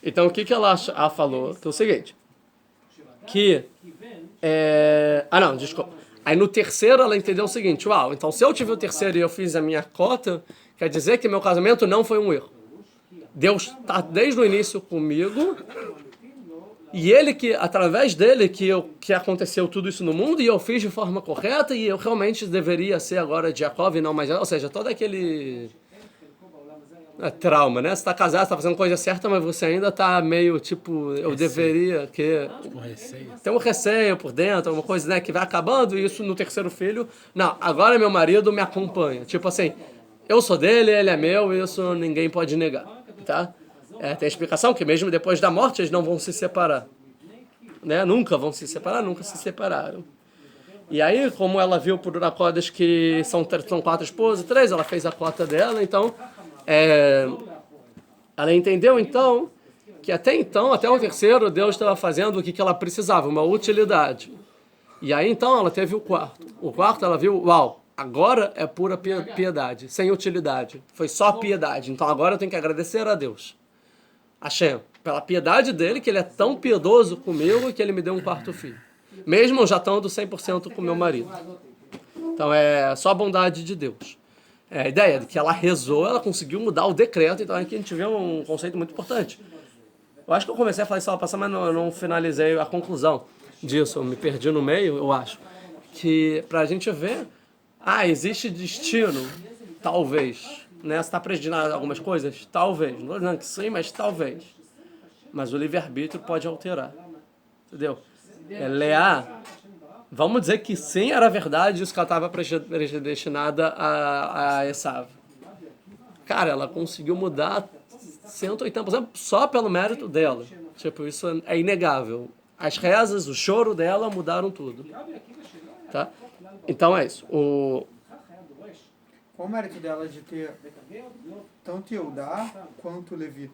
Então, o que ela falou? Que é o seguinte. Desculpa. Aí no terceiro ela entendeu o seguinte, então se eu tive o terceiro e eu fiz a minha cota, quer dizer que meu casamento não foi um erro. Deus está desde o início comigo. E ele através dele que aconteceu tudo isso no mundo, e eu fiz de forma correta, e eu realmente deveria ser agora de Yaakov e não mais... Ou seja, todo aquele trauma, né? Você está casado, você está fazendo coisa certa, mas você ainda está meio, eu deveria... Receio. Tem um receio por dentro, uma coisa, né, que vai acabando, e isso no terceiro filho... Não, agora meu marido me acompanha. Tipo assim, eu sou dele, ele é meu, isso ninguém pode negar, tá? Tem a explicação que mesmo depois da morte eles não vão se separar. Né? Nunca vão se separar, nunca se separaram. E aí, como ela viu por Uracodas que são 4 esposas, 3, ela fez a cota dela, então... ela entendeu, então, que até o terceiro, Deus estava fazendo o que ela precisava, uma utilidade. E aí, então, ela teve o quarto. O quarto, ela viu, agora é pura piedade, sem utilidade. Foi só piedade. Então, agora eu tenho que agradecer a Deus. Hashem, pela piedade dele, que ele é tão piedoso comigo que ele me deu um quarto filho. Mesmo já estando 100% com meu marido. Então é só a bondade de Deus. A ideia de que ela rezou, ela conseguiu mudar o decreto. Então aqui a gente vê um conceito muito importante. Eu acho que eu comecei a falar isso lá passada, mas não finalizei a conclusão disso. Eu me perdi no meio, eu acho. Que pra gente ver, existe destino, talvez. Né? Você está predestinado a algumas coisas? Talvez. Não estou dizendo que sim, mas talvez. Mas o livre-arbítrio pode alterar. Entendeu? Leá Vamos dizer que sim, era verdade isso que ela estava predestinada a Esav. Cara, ela conseguiu mudar 180% só pelo mérito dela. Tipo, isso é inegável. As rezas, o choro dela mudaram tudo. Tá? Então é isso. Qual o mérito dela de ter tanto Yehudá quanto Levi?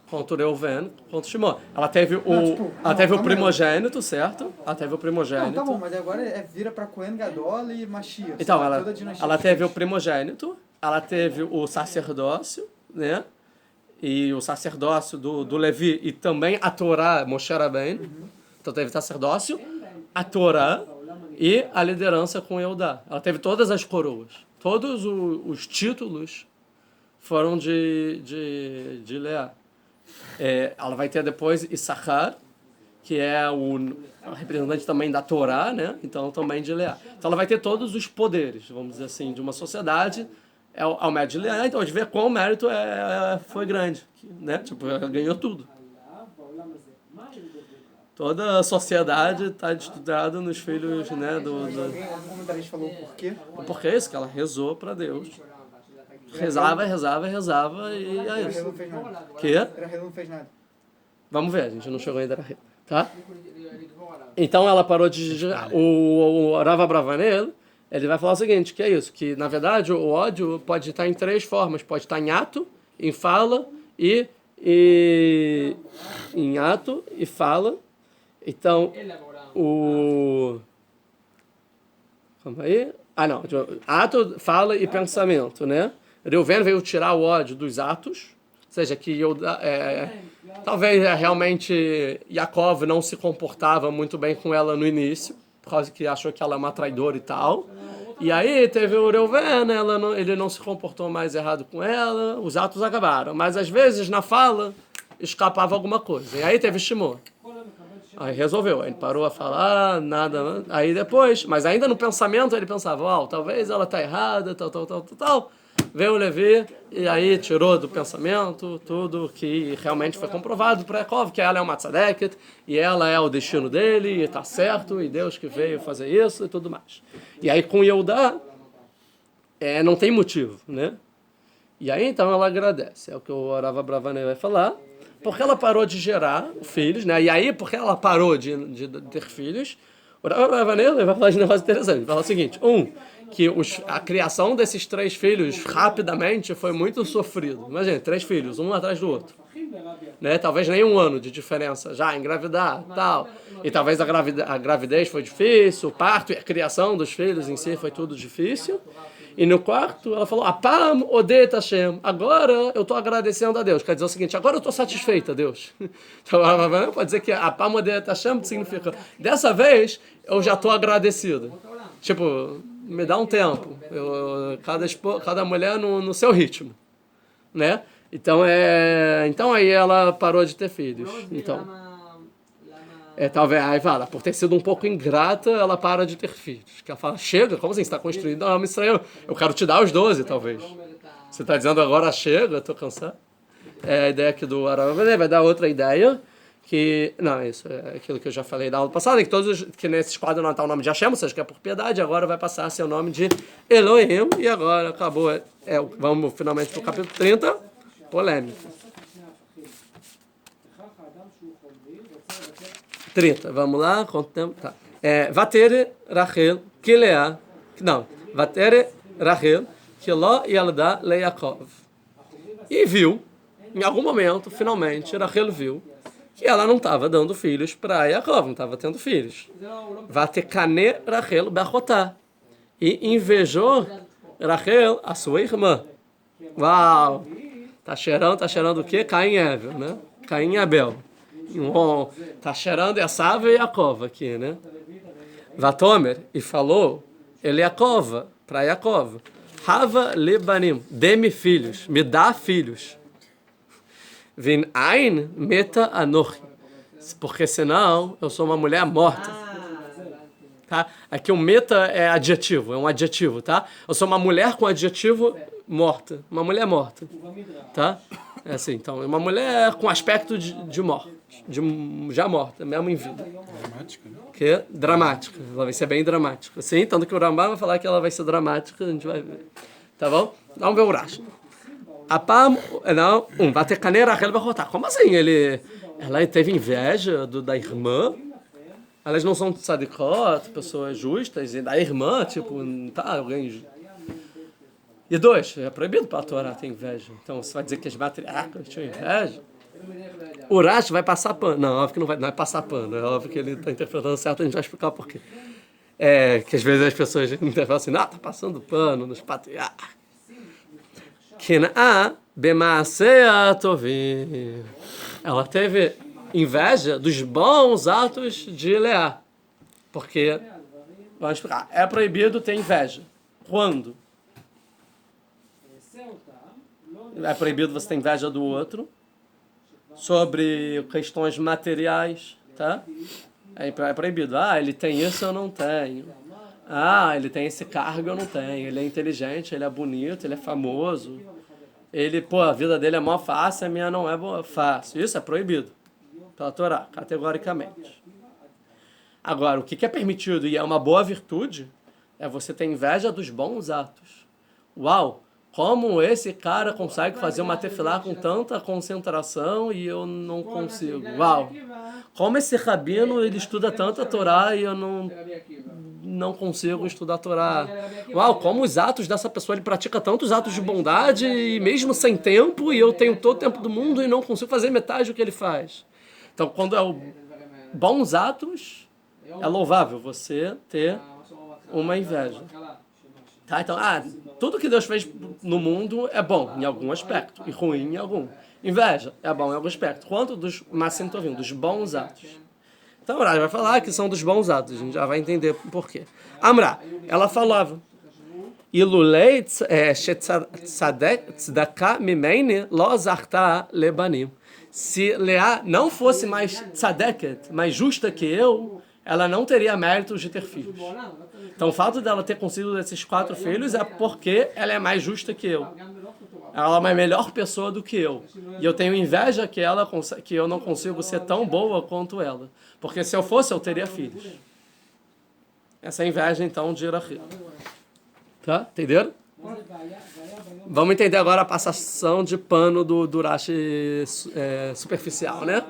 Quanto Reuven, quanto Shimon. Ela teve o primogênito, certo? Ela teve o primogênito. Não, tá bom, mas agora vira pra Cohen Gadol e Mashiach. Então, toda a dinastia ela de teve o Kish. primogênito, ela teve o sacerdócio, né? E o sacerdócio do Levi e também a Torá, Moshe Rabbeinu. Então teve sacerdócio, a Torá e a liderança com Eudá. Ela teve todas as coroas. Todos os títulos foram de Leá. Ela vai ter depois Issachar, que é o representante também da Torá, né? Então também de Leá. Então ela vai ter todos os poderes, vamos dizer assim, de uma sociedade ao mérito de Leá. Então a gente vê qual o mérito foi grande, né? Tipo, ela ganhou tudo. Toda a sociedade está estudada nos filhos, né? Algum comentarista falou por quê? Porque é isso, que ela rezou para Deus. Rezava e é Rahel isso. não fez nada. Que? Rahel não fez nada. Vamos ver, a gente não chegou ainda na rede, tá? Então ela parou de... O Rava Bravanel, ele vai falar o seguinte, que é isso, que na verdade o ódio pode estar em três formas. Pode estar em ato, em fala e em ato e fala. Então, Calma aí. Não. Ato, fala e pensamento, né? Reuven veio tirar o ódio dos atos, ou seja, que talvez realmente Yaakov não se comportava muito bem com ela no início, por causa que achou que ela é uma traidora e tal. E aí teve o Reuven, ele não se comportou mais errado com ela, os atos acabaram. Mas às vezes na fala escapava alguma coisa. E aí teve Shimon. Aí resolveu, ele parou a falar, nada, aí depois, mas ainda no pensamento ele pensava, talvez ela tá errada, tal. Veio o Levi e aí tirou do pensamento tudo que realmente foi comprovado para Yaakov, que ela é uma tzadeket, e ela é o destino dele, e tá certo, e Deus que veio fazer isso e tudo mais. E aí com Yehudá, não tem motivo, né? E aí então ela agradece, é o que o Rava Bravanel vai falar, porque ela parou de gerar filhos, né? E aí, porque ela parou de ter filhos, o Rava Bravanel vai falar de um negócio interessante. Ele fala o seguinte, que a criação desses 3 filhos rapidamente foi muito sofrido. Imagina, 3 filhos, um atrás do outro. Né? Talvez nem um ano de diferença, já engravidar, tal. E talvez a gravidez foi difícil, o parto e a criação dos filhos em si foi tudo difícil. E no quarto, ela falou, Apam odet Hashem, agora eu estou agradecendo a Deus. Quer dizer o seguinte, agora eu estou satisfeita, Deus. Então, ela pode dizer que Apam odet Hashem significa, dessa vez eu já estou agradecido. Tipo, me dá um tempo. Cada mulher no seu ritmo. Né? Então aí ela parou de ter filhos. Então, talvez, aí fala, por ter sido um pouco ingrata, ela para de ter filhos. Que ela fala, chega, como assim? Você está construindo uma Israel? Eu quero te dar os 12, talvez. Você está dizendo agora, chega, estou cansado. É a ideia aqui do Arava, vai dar outra ideia, que, não, isso é aquilo que eu já falei da aula passada, que nesses quadros não está o nome de Hashem, ou seja, que é por piedade, agora vai passar a ser o nome de Elohim, e agora acabou, vamos finalmente para o capítulo 30, polêmica. 30, vamos lá, quanto tempo? Tá. Vatere Rachel, Kilea, não, Vatere Rachel, Kiló e Yalda Leakov. E viu, em algum momento, finalmente, Rachel viu que ela não estava dando filhos para Yaakov, não estava tendo filhos. Vatekane Rachel Bechotá. E invejou Rachel, a sua irmã. Uau! Tá cheirando o quê? Caim e Abel, né? Caim e Abel. Tá cheirando Esav e Yaakov aqui, né? Vatomer, e falou, Yaakov, para Yaakov, Hava lebanim, dê-me filhos, me dá filhos. Vin ein meta anochi, porque senão eu sou uma mulher morta. Tá? Aqui o meta é adjetivo, é um adjetivo, tá? Eu sou uma mulher com adjetivo morta, uma mulher morta, tá? É assim, então, é uma mulher com aspecto de morte. já morta, mesmo em vida. Dramática, né? Que é dramática. Ela vai ser bem dramática. Sim, tanto que o Rambam vai falar que ela vai ser dramática, a gente vai ver. Tá bom? Vamos ver o Rashi. Apam, não, vai ter caneira, Rachel vai rotar. Como assim? Ela teve inveja da irmã? Elas não são tzadikot, pessoas justas, e da irmã, tipo, tá, alguém... E dois, é proibido para a Torá ter inveja. Então, você vai dizer que as matriarcas tinham inveja? O Rashi vai passar pano. Não, óbvio que não vai passar pano. É óbvio que ele está interpretando certo, a gente vai explicar por quê. Que às vezes as pessoas interpretam assim, tá passando pano nos patriarcas. Kenaa bemaasea tovim. Ela teve inveja dos bons atos de Leá. Porque, vamos explicar, é proibido ter inveja. Quando? É proibido você ter inveja do outro sobre questões materiais, tá? É proibido. Ele tem isso, eu não tenho. Ele tem esse cargo, eu não tenho. Ele é inteligente, ele é bonito, ele é famoso. A vida dele é mó fácil, a minha não é boa, fácil. Isso é proibido pela Torá, categoricamente. Agora, o que é permitido e é uma boa virtude é você ter inveja dos bons atos. Uau! Como esse cara consegue fazer uma tefilá com tanta concentração e eu não consigo? Uau! Como esse rabino ele estuda tanta Torá e eu não consigo estudar Torá? Uau! Como os atos dessa pessoa, ele pratica tantos atos de bondade e mesmo sem tempo, e eu tenho todo o tempo do mundo e não consigo fazer metade do que ele faz. Então, quando bons atos, é louvável você ter uma inveja. Tá? Então, tudo que Deus fez no mundo é bom em algum aspecto e ruim em algum. Inveja é bom em algum aspecto. Quanto dos Maasim Tovim, dos bons atos. Então, a vai falar que são dos bons atos. A gente já vai entender por quê. Amra, ela falava: Ilulei tzedakah mimeni lo zarta lebanim. Se Leá não fosse mais tzadeket, mais justa que eu, ela não teria méritos de ter filhos. Então, o fato dela ter conseguido esses 4 filhos é porque ela é mais justa que eu. Ela é uma melhor pessoa do que eu. E eu tenho inveja que eu não consigo ser tão boa quanto ela. Porque se eu fosse, eu teria filhos. Essa é a inveja, então, de Rachel. Tá? Entenderam? Vamos entender agora a passação de pano do Rashi superficial, né?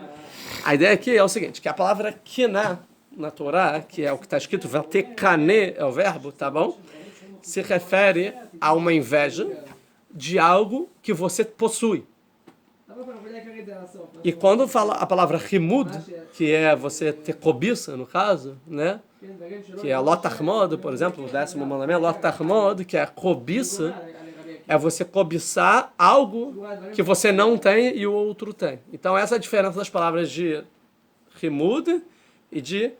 A ideia aqui é o seguinte, que a palavra kiná, na Torá, que é o que está escrito, vatekane é o verbo, tá bom? Se refere a uma inveja de algo que você possui. E quando fala a palavra rimud, que é você ter cobiça, no caso, né? Que é lotachmod, por exemplo, o 10º mandamento, lotachmod, que é a cobiça, é você cobiçar algo que você não tem e o outro tem. Então essa é a diferença das palavras de rimud e de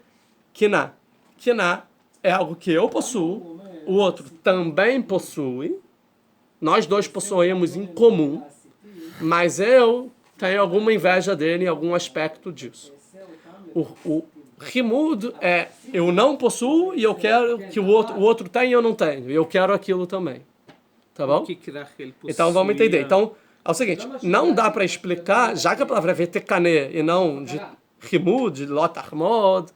kiná. Kiná é algo que eu possuo, o outro também possui, nós dois possuímos em comum, mas eu tenho alguma inveja dele em algum aspecto disso. O rimud é eu não possuo e eu quero que o outro tem e eu não tenho, e eu quero aquilo também. Tá bom? Então vamos entender. Então é o seguinte, não dá para explicar, já que a palavra é vetekane e não de rimud, de lotachmod,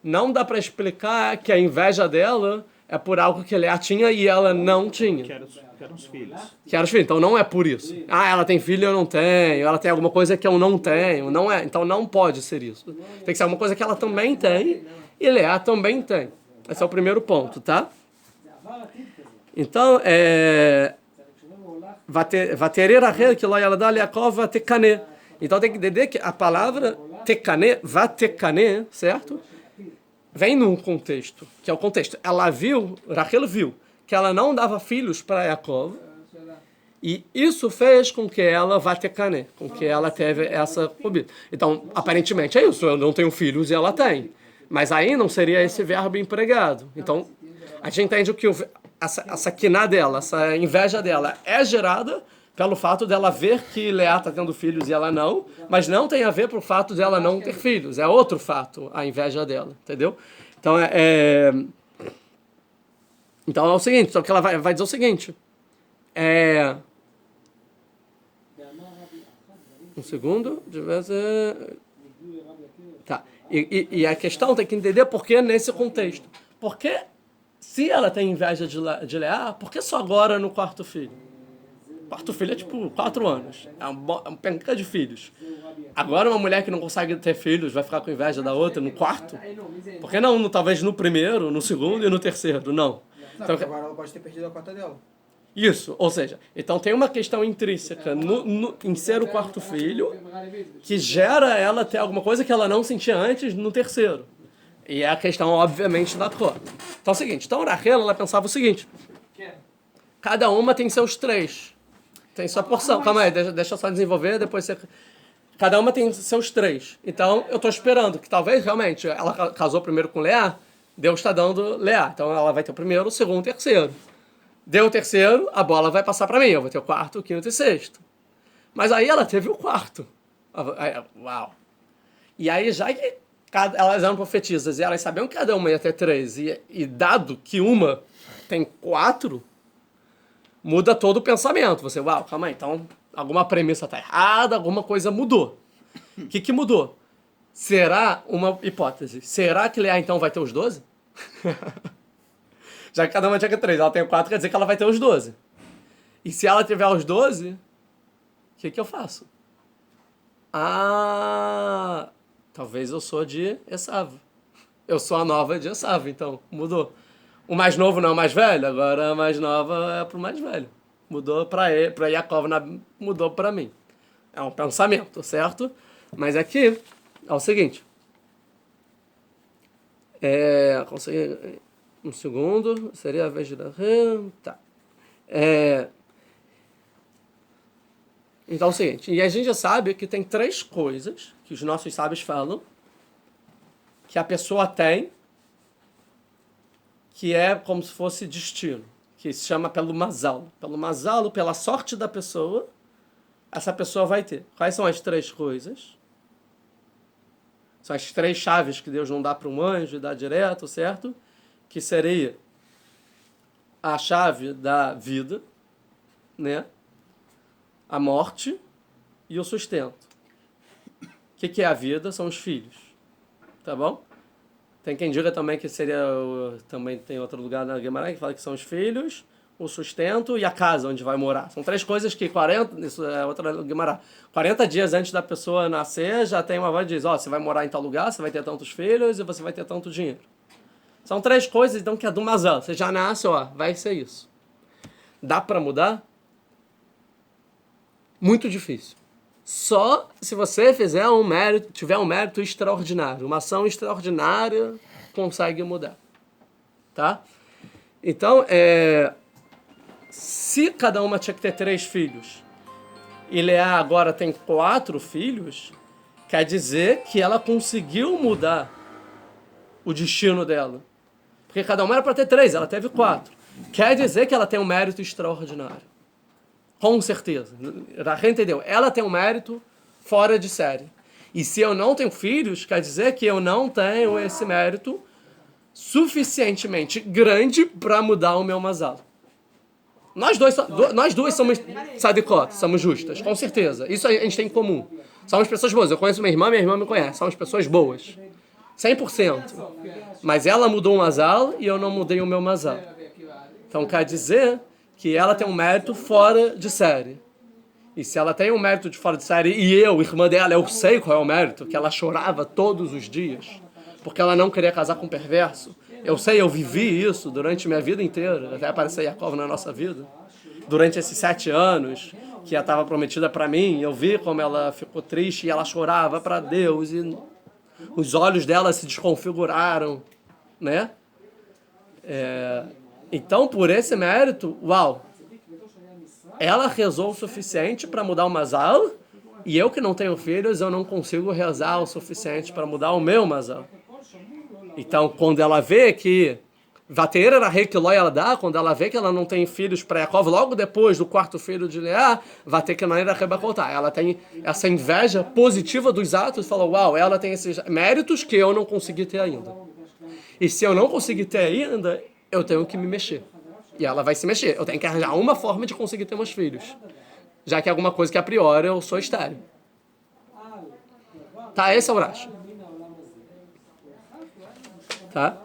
não dá para explicar que a inveja dela é por algo que Leá tinha e ela não tinha. Que eram os filhos. Que eram os filhos. Então não é por isso. Ela tem filho e eu não tenho. Ela tem alguma coisa que eu não tenho. Não é. Então não pode ser isso. Tem que ser alguma coisa que ela também tem e Leá também tem. Esse é o primeiro ponto, tá? Então, Vaterer Rachel que lo yalada Yaakov vatekane. Então tem que entender que a palavra tekane, vatekane, certo? Vem num contexto, que é o contexto. Rachel viu, que ela não dava filhos para Yaakov, e isso fez com que ela vatekane, com que ela teve essa cobiça. Então, aparentemente é isso, eu não tenho filhos e ela tem. Mas aí não seria esse verbo empregado. Então, a gente entende que essa quiná dela, essa inveja dela é gerada pelo fato dela ver que Leá está tendo filhos e ela não, mas não tem a ver pelo fato dela não ter filhos. É outro fato, a inveja dela, entendeu? Então, então é o seguinte, só que ela vai dizer o seguinte, um segundo, Tá. E a questão tem que entender por que nesse contexto. Porque se ela tem inveja de Leá, por que só agora no quarto filho? O quarto filho é tipo 4 anos. É um penca de filhos. Agora uma mulher que não consegue ter filhos vai ficar com inveja da outra no quarto? Por que não, talvez no primeiro, no segundo e no terceiro? Não. Não, Então, porque agora ela pode ter perdido a cota dela. isso, ou seja, então tem uma questão intrínseca em ser o quarto filho que gera ela ter alguma coisa que ela não sentia antes no terceiro. E é a questão, obviamente, da cota. Então é o seguinte, então Rachel, ela pensava o seguinte, cada uma tem seus 3, tem sua porção. Calma aí, deixa eu só desenvolver, depois você... Cada uma tem seus 3. Então eu estou esperando que talvez realmente ela casou primeiro com Leá, Deus está dando Leá. Então ela vai ter o primeiro, o segundo, o terceiro. Deu o terceiro, a bola vai passar para mim. Eu vou ter o quarto, o quinto e sexto. Mas aí ela teve o quarto. Uau! E aí, já que elas eram profetisas e elas sabiam que cada uma ia ter 3, e dado que uma tem 4, muda todo o pensamento. Você, uau, calma aí, então alguma premissa está errada, alguma coisa mudou. O que mudou? Será, uma hipótese, será que Leá então vai ter os 12? Já que cada uma tinha 3, ela tem 4, quer dizer que ela vai ter os 12. E se ela tiver os 12, o que eu faço? Talvez eu sou de Esav. Eu sou a nova de Esav, então mudou. O mais novo não é o mais velho, agora a mais nova é pro mais velho. Mudou para Yaakov, mudou para mim. É um pensamento, certo? Mas aqui é o seguinte. Consegui... Um segundo, seria a vez de... Tá. Então é o seguinte, e a gente já sabe que tem 3 coisas que os nossos sábios falam que a pessoa tem que é como se fosse destino, que se chama pelo mazal. Pelo mazal, pela sorte da pessoa, essa pessoa vai ter. Quais são as 3 coisas? São as 3 chaves que Deus não dá para um anjo e dá direto, certo? Que seria a chave da vida, né? A morte e o sustento. O que é a vida? São os filhos. Tá bom? Tem quem diga também que seria... Também tem outro lugar na Guimarães que fala que são os filhos, o sustento e a casa onde vai morar. São 3 coisas que 40... Isso é outra Guimarães. 40 dias antes da pessoa nascer, já tem uma voz que diz, você vai morar em tal lugar, você vai ter tantos filhos e você vai ter tanto dinheiro. São 3 coisas, então, que é do mazal. Você já nasce, vai ser isso. Dá para mudar? Muito difícil. Só se você tiver um mérito extraordinário. Uma ação extraordinária consegue mudar. Tá? Então, se cada uma tinha que ter 3 filhos e Leá agora tem 4 filhos, quer dizer que ela conseguiu mudar o destino dela. Porque cada uma era para ter 3, ela teve 4. Quer dizer que ela tem um mérito extraordinário. Com certeza. Rachel entendeu. Ela tem um mérito fora de série. E se eu não tenho filhos, quer dizer que eu não tenho esse mérito suficientemente grande para mudar o meu mazal. Nós duas somos sadikot, somos justas, com certeza. Isso a gente tem em comum. Somos pessoas boas. Eu conheço minha irmã me conhece. Somos pessoas boas. 100%. Mas ela mudou um mazal e eu não mudei o meu mazal. Então quer dizer que ela tem um mérito fora de série. E se ela tem um mérito de fora de série, e eu, irmã dela, eu sei qual é o mérito, que ela chorava todos os dias, porque ela não queria casar com um perverso. Eu sei, eu vivi isso durante minha vida inteira, até aparecer Yaakov na nossa vida. Durante esses 7 anos que ela estava prometida para mim, eu vi como ela ficou triste e ela chorava para Deus, e os olhos dela se desconfiguraram, né? Então, por esse mérito, ela rezou o suficiente para mudar o mazal, e eu que não tenho filhos, eu não consigo rezar o suficiente para mudar o meu mazal. Então, quando ela vê que Vater era rei que Ló ela dá, quando ela vê que ela não tem filhos para Yaakov, logo depois do 4º filho de Leá, Vater que não era rebacotar. Ela tem essa inveja positiva dos atos, fala, ela tem esses méritos que eu não consegui ter ainda. E se eu não conseguir ter ainda, eu tenho que me mexer. E ela vai se mexer. Eu tenho que arranjar uma forma de conseguir ter meus filhos. Já que é alguma coisa que a priori eu sou estéril. Tá, esse é o Rashi. tá?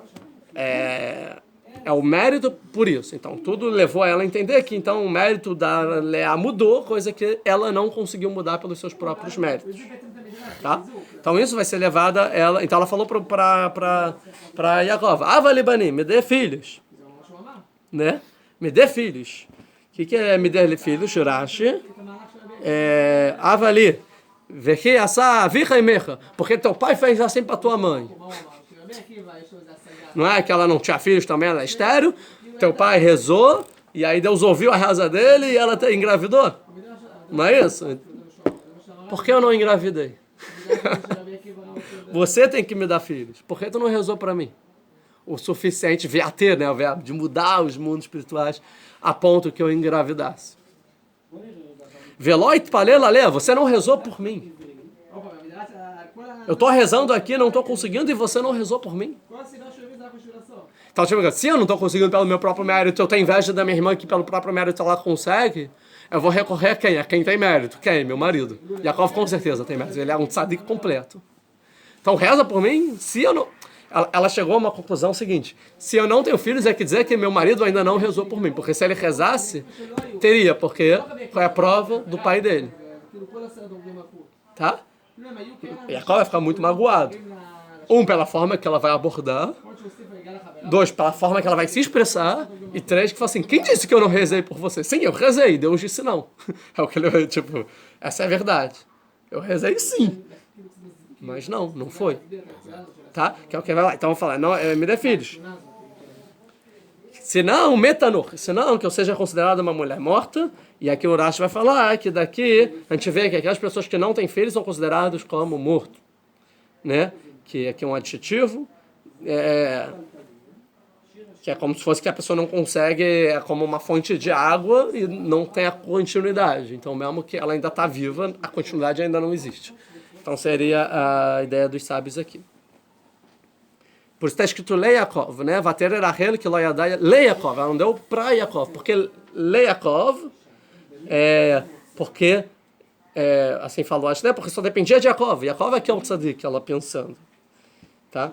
É o mérito por isso. Então, tudo levou ela a entender que então o mérito da Leá mudou, coisa que ela não conseguiu mudar pelos seus próprios méritos. Tá? Então, isso vai ser levado a ela. Então, ela falou para Yaakov: Avalibani, me dê filhos. Né? Me dê filhos. O que é me dê filhos? Rashi. Avali. Vechi asa avicha imecha. Porque teu pai fez assim para tua mãe. Não é que ela não tinha filhos também, ela é estéril. Teu pai rezou, e aí Deus ouviu a reza dele e ela engravidou. Não é isso? Por que eu não engravidei? Você tem que me dar filhos. Por que tu não rezou para mim? O suficiente, viater, né, o verbo, de mudar os mundos espirituais a ponto que eu engravidasse. Veloit palela, você não rezou por mim. Eu estou rezando aqui, não estou conseguindo, e você não rezou por mim. Então, tipo, se eu não estou conseguindo pelo meu próprio mérito, eu tenho inveja da minha irmã que pelo próprio mérito ela consegue, eu vou recorrer a quem? A quem tem mérito. Quem? Meu marido. Yaakov com certeza tem mérito. Ele é um tzadik completo. Então, reza por mim. Se eu não... Ela chegou a uma conclusão seguinte: se eu não tenho filhos, é que dizer que meu marido ainda não rezou por mim. Porque se ele rezasse, teria, porque foi a prova do pai dele. Tá? Yaakov vai ficar muito magoado. Pela forma que ela vai abordar. 2, pela forma que ela vai se expressar. E 3, que fala assim: quem disse que eu não rezei por você? Sim, eu rezei. Deus disse não. É o que ele, tipo, essa é a verdade. Eu rezei sim. Mas não foi. Tá? Que é o que vai lá. Então vamos falar: não, me dê filhos. Se não, metanur. Se não, que eu seja considerada uma mulher morta. E aqui o Rashi vai falar que daqui a gente vê que aquelas pessoas que não têm filhos são consideradas como morto. Né? Que aqui é um adjetivo. Que é como se fosse que a pessoa não consegue, é como uma fonte de água e não tem a continuidade. Então, mesmo que ela ainda está viva, a continuidade ainda não existe. Então, seria a ideia dos sábios aqui. Por isso está escrito Leiakov, né? Vater Rachel que loyadai Leiakov. Ela não deu para Yaakov. Porque Leiakov porque assim falou, acho, né? Porque só dependia de Yaakov. Yaakov é que é o tzadik, ela pensando. Tá?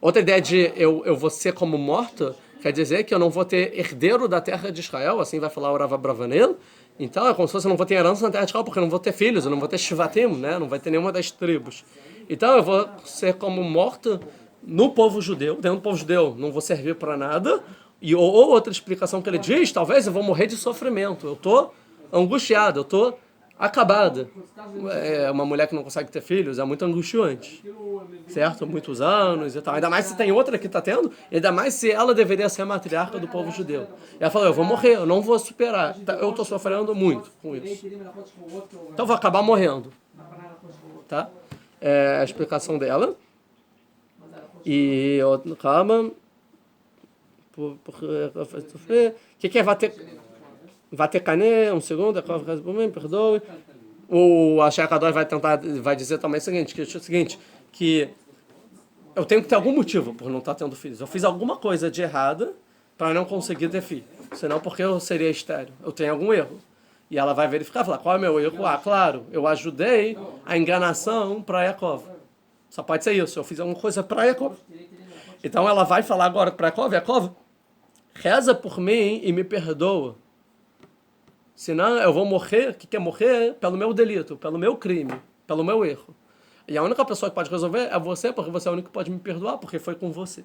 Outra ideia de eu vou ser como morta, quer dizer que eu não vou ter herdeiro da terra de Israel, assim vai falar o Rav Abravanel. Então é como se fosse eu não vou ter herança na terra de Israel, porque eu não vou ter filhos, eu não vou ter Shivatim, né? Não vai ter nenhuma das tribos. Então eu vou ser como morta no povo judeu, dentro do povo judeu não vou servir para nada. E ou outra explicação que ele diz, talvez eu vou morrer de sofrimento, eu estou angustiado, eu estou acabada. Uma mulher que não consegue ter filhos é muito angustiante, certo? Muitos anos e tal. Ainda mais se tem outra que está tendo, ainda mais se ela deveria ser a matriarca do povo judeu. E ela falou: eu vou morrer, eu não vou superar. Eu estou sofrendo muito com isso. Então eu vou acabar morrendo. Tá? A explicação dela. E calma. O que é Vatecané? Um segundo, perdoe. O Ashekador vai dizer também o seguinte, que eu tenho que ter algum motivo por não estar tendo filhos. Eu fiz alguma coisa de errada para não conseguir ter filho. Senão, porque eu seria estéril. Eu tenho algum erro. E ela vai verificar e falar: qual é o meu erro? Claro, eu ajudei a enganação para Yaakov. Só pode ser isso. Eu fiz alguma coisa para Yaakov. Então ela vai falar agora para Yaakov: reza por mim e me perdoa. Senão eu vou morrer, que quer morrer pelo meu delito, pelo meu crime, pelo meu erro. E a única pessoa que pode resolver é você, porque você é o único que pode me perdoar, porque foi com você.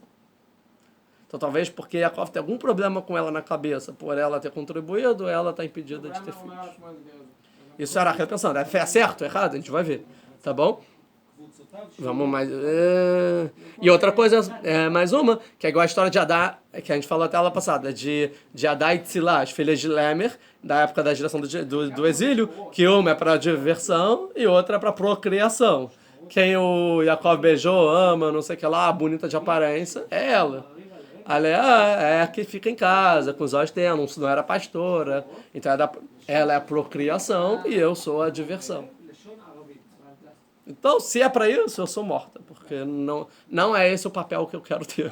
Então talvez porque Yaakov tem algum problema com ela na cabeça, por ela ter contribuído, ela está impedida de ter filhos. Isso era pensando, é certo, errado? A gente vai ver, tá bom? Vamos mais. E outra coisa, mais uma, que é igual a história de Adá, que a gente falou até lá passada, de Adá e Tzilá, as filhas de Lemer, da época da geração do exílio, que uma é para diversão e outra é para procriação. Quem o Yaakov beijou, ama, não sei o que lá, bonita de aparência, é ela. A Leá é a que fica em casa, com os olhos ternos, não era pastora. Então ela é a procriação e eu sou a diversão. Então, se é para isso, eu sou morta, porque não é esse o papel que eu quero ter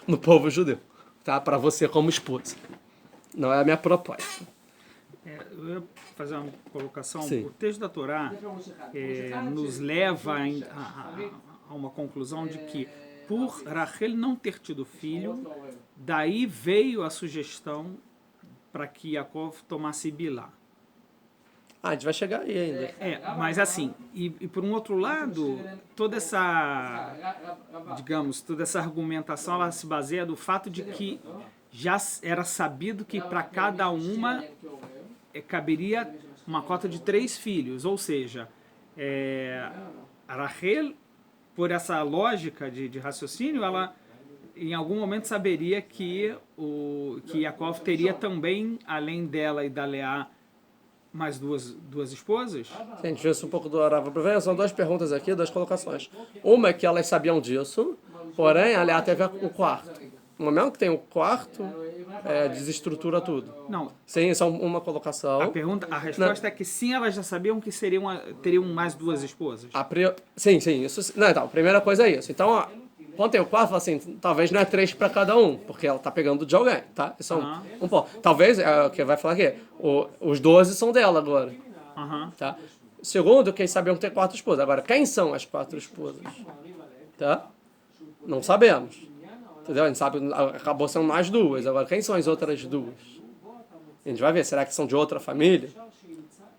no povo judeu, tá? Para você como esposa. Não é a minha proposta. Eu ia fazer uma colocação. Sim. O texto da Torá nos leva a uma conclusão de que, por Rachel não ter tido filho, daí veio a sugestão para que Yaakov tomasse Bilá. A gente vai chegar aí ainda. Mas assim, e por um outro lado, toda essa argumentação, ela se baseia no fato de que já era sabido que para cada uma caberia uma cota de 3 filhos, ou seja, a Rachel, por essa lógica de raciocínio, ela em algum momento saberia que Yaakov teria também, além dela e da Leá, mais duas esposas? Se a gente vê isso um pouco do Arava Bruven, são 2 perguntas aqui, 2 colocações. Uma é que elas sabiam disso, porém a Leá teve o quarto. No momento que tem o quarto, desestrutura tudo. Não. Sim, isso é uma colocação. A resposta é que sim, elas já sabiam que teriam mais 2 esposas. Sim, isso. Não, então, a primeira coisa é isso. Então, quando tem o quarto, assim, talvez não é 3 para cada um, porque ela tá pegando de alguém, tá? Isso é um ponto. Talvez, o que vai falar aqui, os 12 são dela agora. Tá? Segundo, que eles sabiam ter 4 esposas. Agora, quem são as 4 esposas? Tá? Não sabemos. Entendeu? A gente sabe, acabou sendo mais 2. Agora, quem são as outras 2? A gente vai ver, será que são de outra família?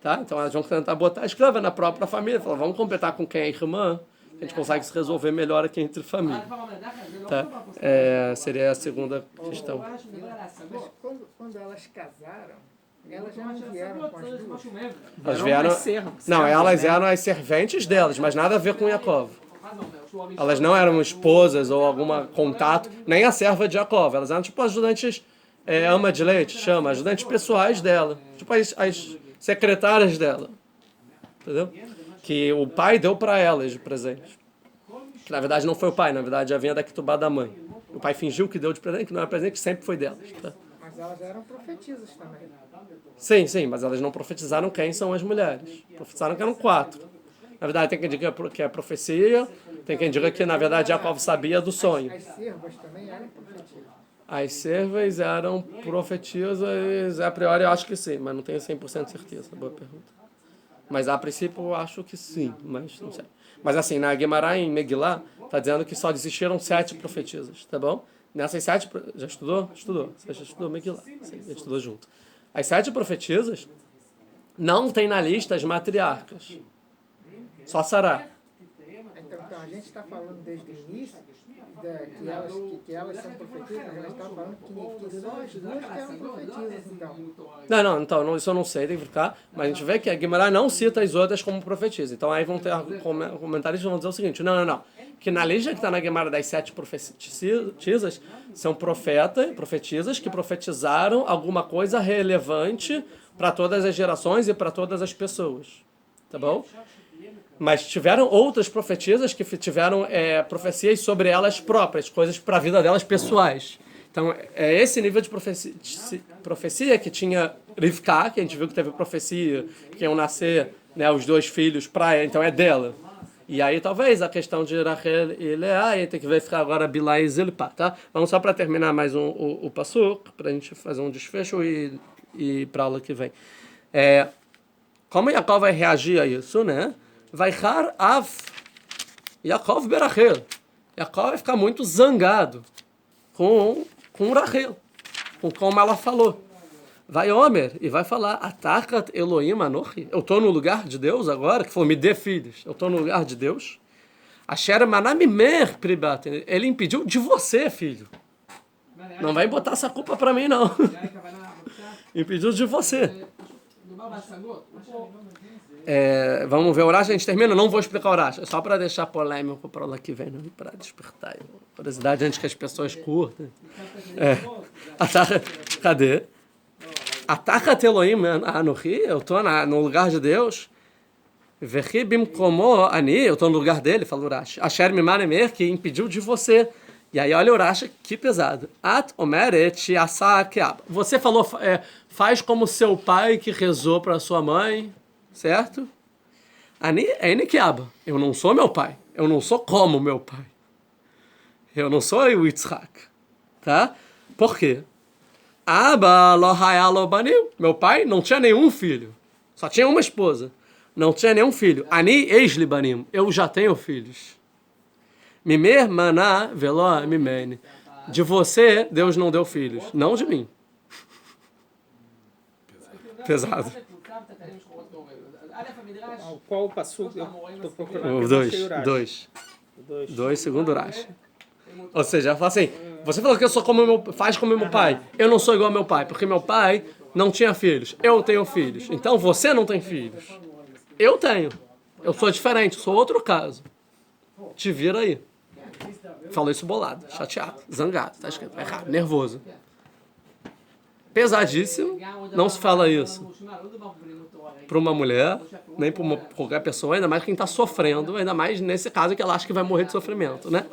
Tá? Então, elas vão tentar botar a escrava na própria família. Falar, vamos completar com quem é irmã. A gente consegue se resolver melhor aqui entre família. Tá? Seria a segunda questão. Mas quando elas casaram, elas já não vieram com as 2? Elas vieram... Não, elas eram as serventes delas, mas nada a ver com Yaakov. Elas não eram esposas ou algum contato, nem a serva de Yaakov. Elas eram tipo ajudantes, ama de leite, ajudantes pessoais dela. Tipo as secretárias dela. Entendeu? Que o pai deu para elas de presente. Que na verdade não foi o pai, na verdade já vinha da Ketubá da mãe. O pai fingiu que deu de presente, que não era presente, que sempre foi delas. Tá? Mas elas eram profetisas também. Sim, mas elas não profetizaram quem são as mulheres. Profetizaram que eram 4. Na verdade tem quem diga que é profecia, tem quem diga que na verdade Jacob sabia do sonho. As servas também eram profetisas. As servas eram profetisas, a priori eu acho que sim, mas não tenho 100% certeza. Boa pergunta. Mas a princípio eu acho que sim, mas não sei. Mas assim, na Guemará, em Megilá, está dizendo que só existiram 7 profetisas, tá bom? Nessas 7... Já estudou? Estudou. Você já estudou Megilá. Sim, já estudou junto. As 7 profetisas não tem na lista as matriarcas. Só Sará. Então a gente está falando desde o início que elas são profetisas, mas elas estão falando que só as 2 que eram profetisas, então. Não, isso eu não sei, tem que ficar. Mas a gente vê que a Guimarães não cita as outras como profetisa. Então aí vão ter comentaristas que vão dizer o seguinte, não. Que na lista que está na Guimarães das 7 profetisas, são profetisas que profetizaram alguma coisa relevante para todas as gerações e para todas as pessoas. Tá bom? Mas tiveram outras profetisas que tiveram profecias sobre elas próprias, coisas para a vida delas pessoais. Então, é esse nível de profecia que tinha Rivka, que a gente viu que teve profecia, que iam nascer, né, os 2 filhos para ela, então é dela. E aí, talvez, a questão de Rachel e Leá, aí tem que verificar agora Bilá e Zilpá, tá? Vamos só para terminar mais o Passuk, para a gente fazer um desfecho e para a aula que vem. Como Yaakov vai reagir a isso, né? Vaichar Av Yaakov berachel. Yaakov vai ficar muito zangado com Rachel, com como ela falou. Vai Omer e vai falar, Atakat Elohim Anochi. Eu estou no lugar de Deus agora, que falou, me dê filhos. Eu estou no lugar de Deus. Asher Manamimer Pribat. Ele impediu de você, filho. Não vai botar essa culpa para mim, não. Impediu de você. Vamos ver o Urash, a gente termina? Não vou explicar o Urash, só para deixar polêmico para o aula que vem, para despertar a curiosidade antes que as pessoas curtem. Cadê? Ataca Elohim Anochi, eu estou no lugar de Deus. Vechi bimkomo ani, eu estou no lugar dele, fala o Urash. Asher mimanemer, que impediu de você. E aí olha o Urash, que pesado. At omeret asa keab. Você falou, faz como seu pai que rezou para sua mãe. Certo? Eu não sou meu pai. Eu não sou como meu pai. Eu não sou o Yitzhak. Tá? Por quê? Aba lo hayalo banim. Meu pai não tinha nenhum filho. Só tinha uma esposa. Não tinha nenhum filho. Ani eis-li banim. Eu já tenho filhos. Mimer maná veló mimene. De você, Deus não deu filhos. Não de mim. Pesado. Qual passou? Eu tô procurando. O aqui, não achei o Urash. 2 segundo Urash. Ou seja, fala assim, você falou que eu sou como faz como meu pai. Eu não sou igual ao meu pai, porque meu pai não tinha filhos. Eu tenho filhos. Então você não tem filhos. Eu tenho. Eu sou diferente, sou outro caso. Te vira aí. Falou isso bolado, chateado, zangado, tá escrito errado, nervoso. Pesadíssimo, não se fala isso para uma mulher, nem para qualquer pessoa, ainda mais quem está sofrendo, ainda mais nesse caso que ela acha que vai morrer de sofrimento, né?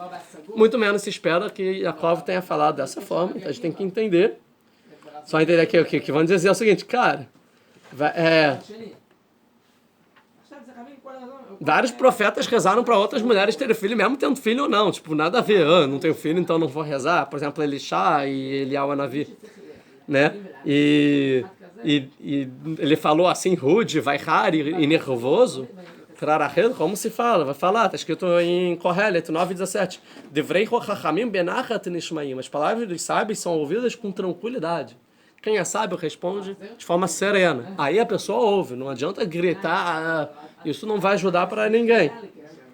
Muito menos se espera que Jacob tenha falado dessa forma, então a gente tem que entender. Só entender aqui o que vão dizer é o seguinte, cara, vários profetas rezaram para outras mulheres terem filho, mesmo tendo filho ou não. Tipo, nada a ver. Não tenho filho, então não vou rezar. Por exemplo, Elishá e Eliyahu Hanavi. Né? E ele falou assim, rude, vai raro e nervoso. Como se fala? Vai falar, está escrito em Kohelet 9:17. Devrei chachamim benachat nishmaim. As palavras dos sábios são ouvidas com tranquilidade. Quem é sábio responde de forma serena. Aí a pessoa ouve, não adianta gritar, isso não vai ajudar para ninguém.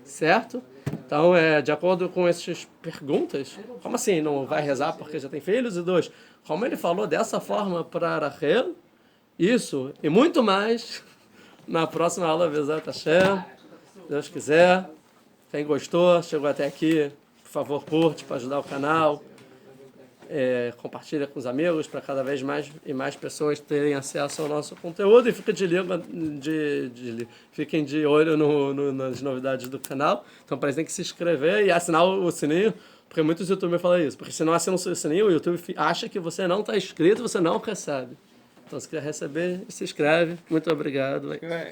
Certo? Então, de acordo com essas perguntas, como assim não vai rezar porque já tem filhos? E 2, como ele falou dessa forma para Rachel, isso e muito mais, na próxima aula, Bezat Hashem, Deus quiser. Quem gostou, chegou até aqui, por favor, curte para ajudar o canal. Compartilha com os amigos para cada vez mais e mais pessoas terem acesso ao nosso conteúdo e fiquem de olho nas novidades do canal. Então, para isso tem que se inscrever e assinar o sininho, porque muitos youtubers falam isso, porque se não assina o sininho, o YouTube acha que você não está inscrito, você não recebe. Então, se quer receber, se inscreve. Muito obrigado.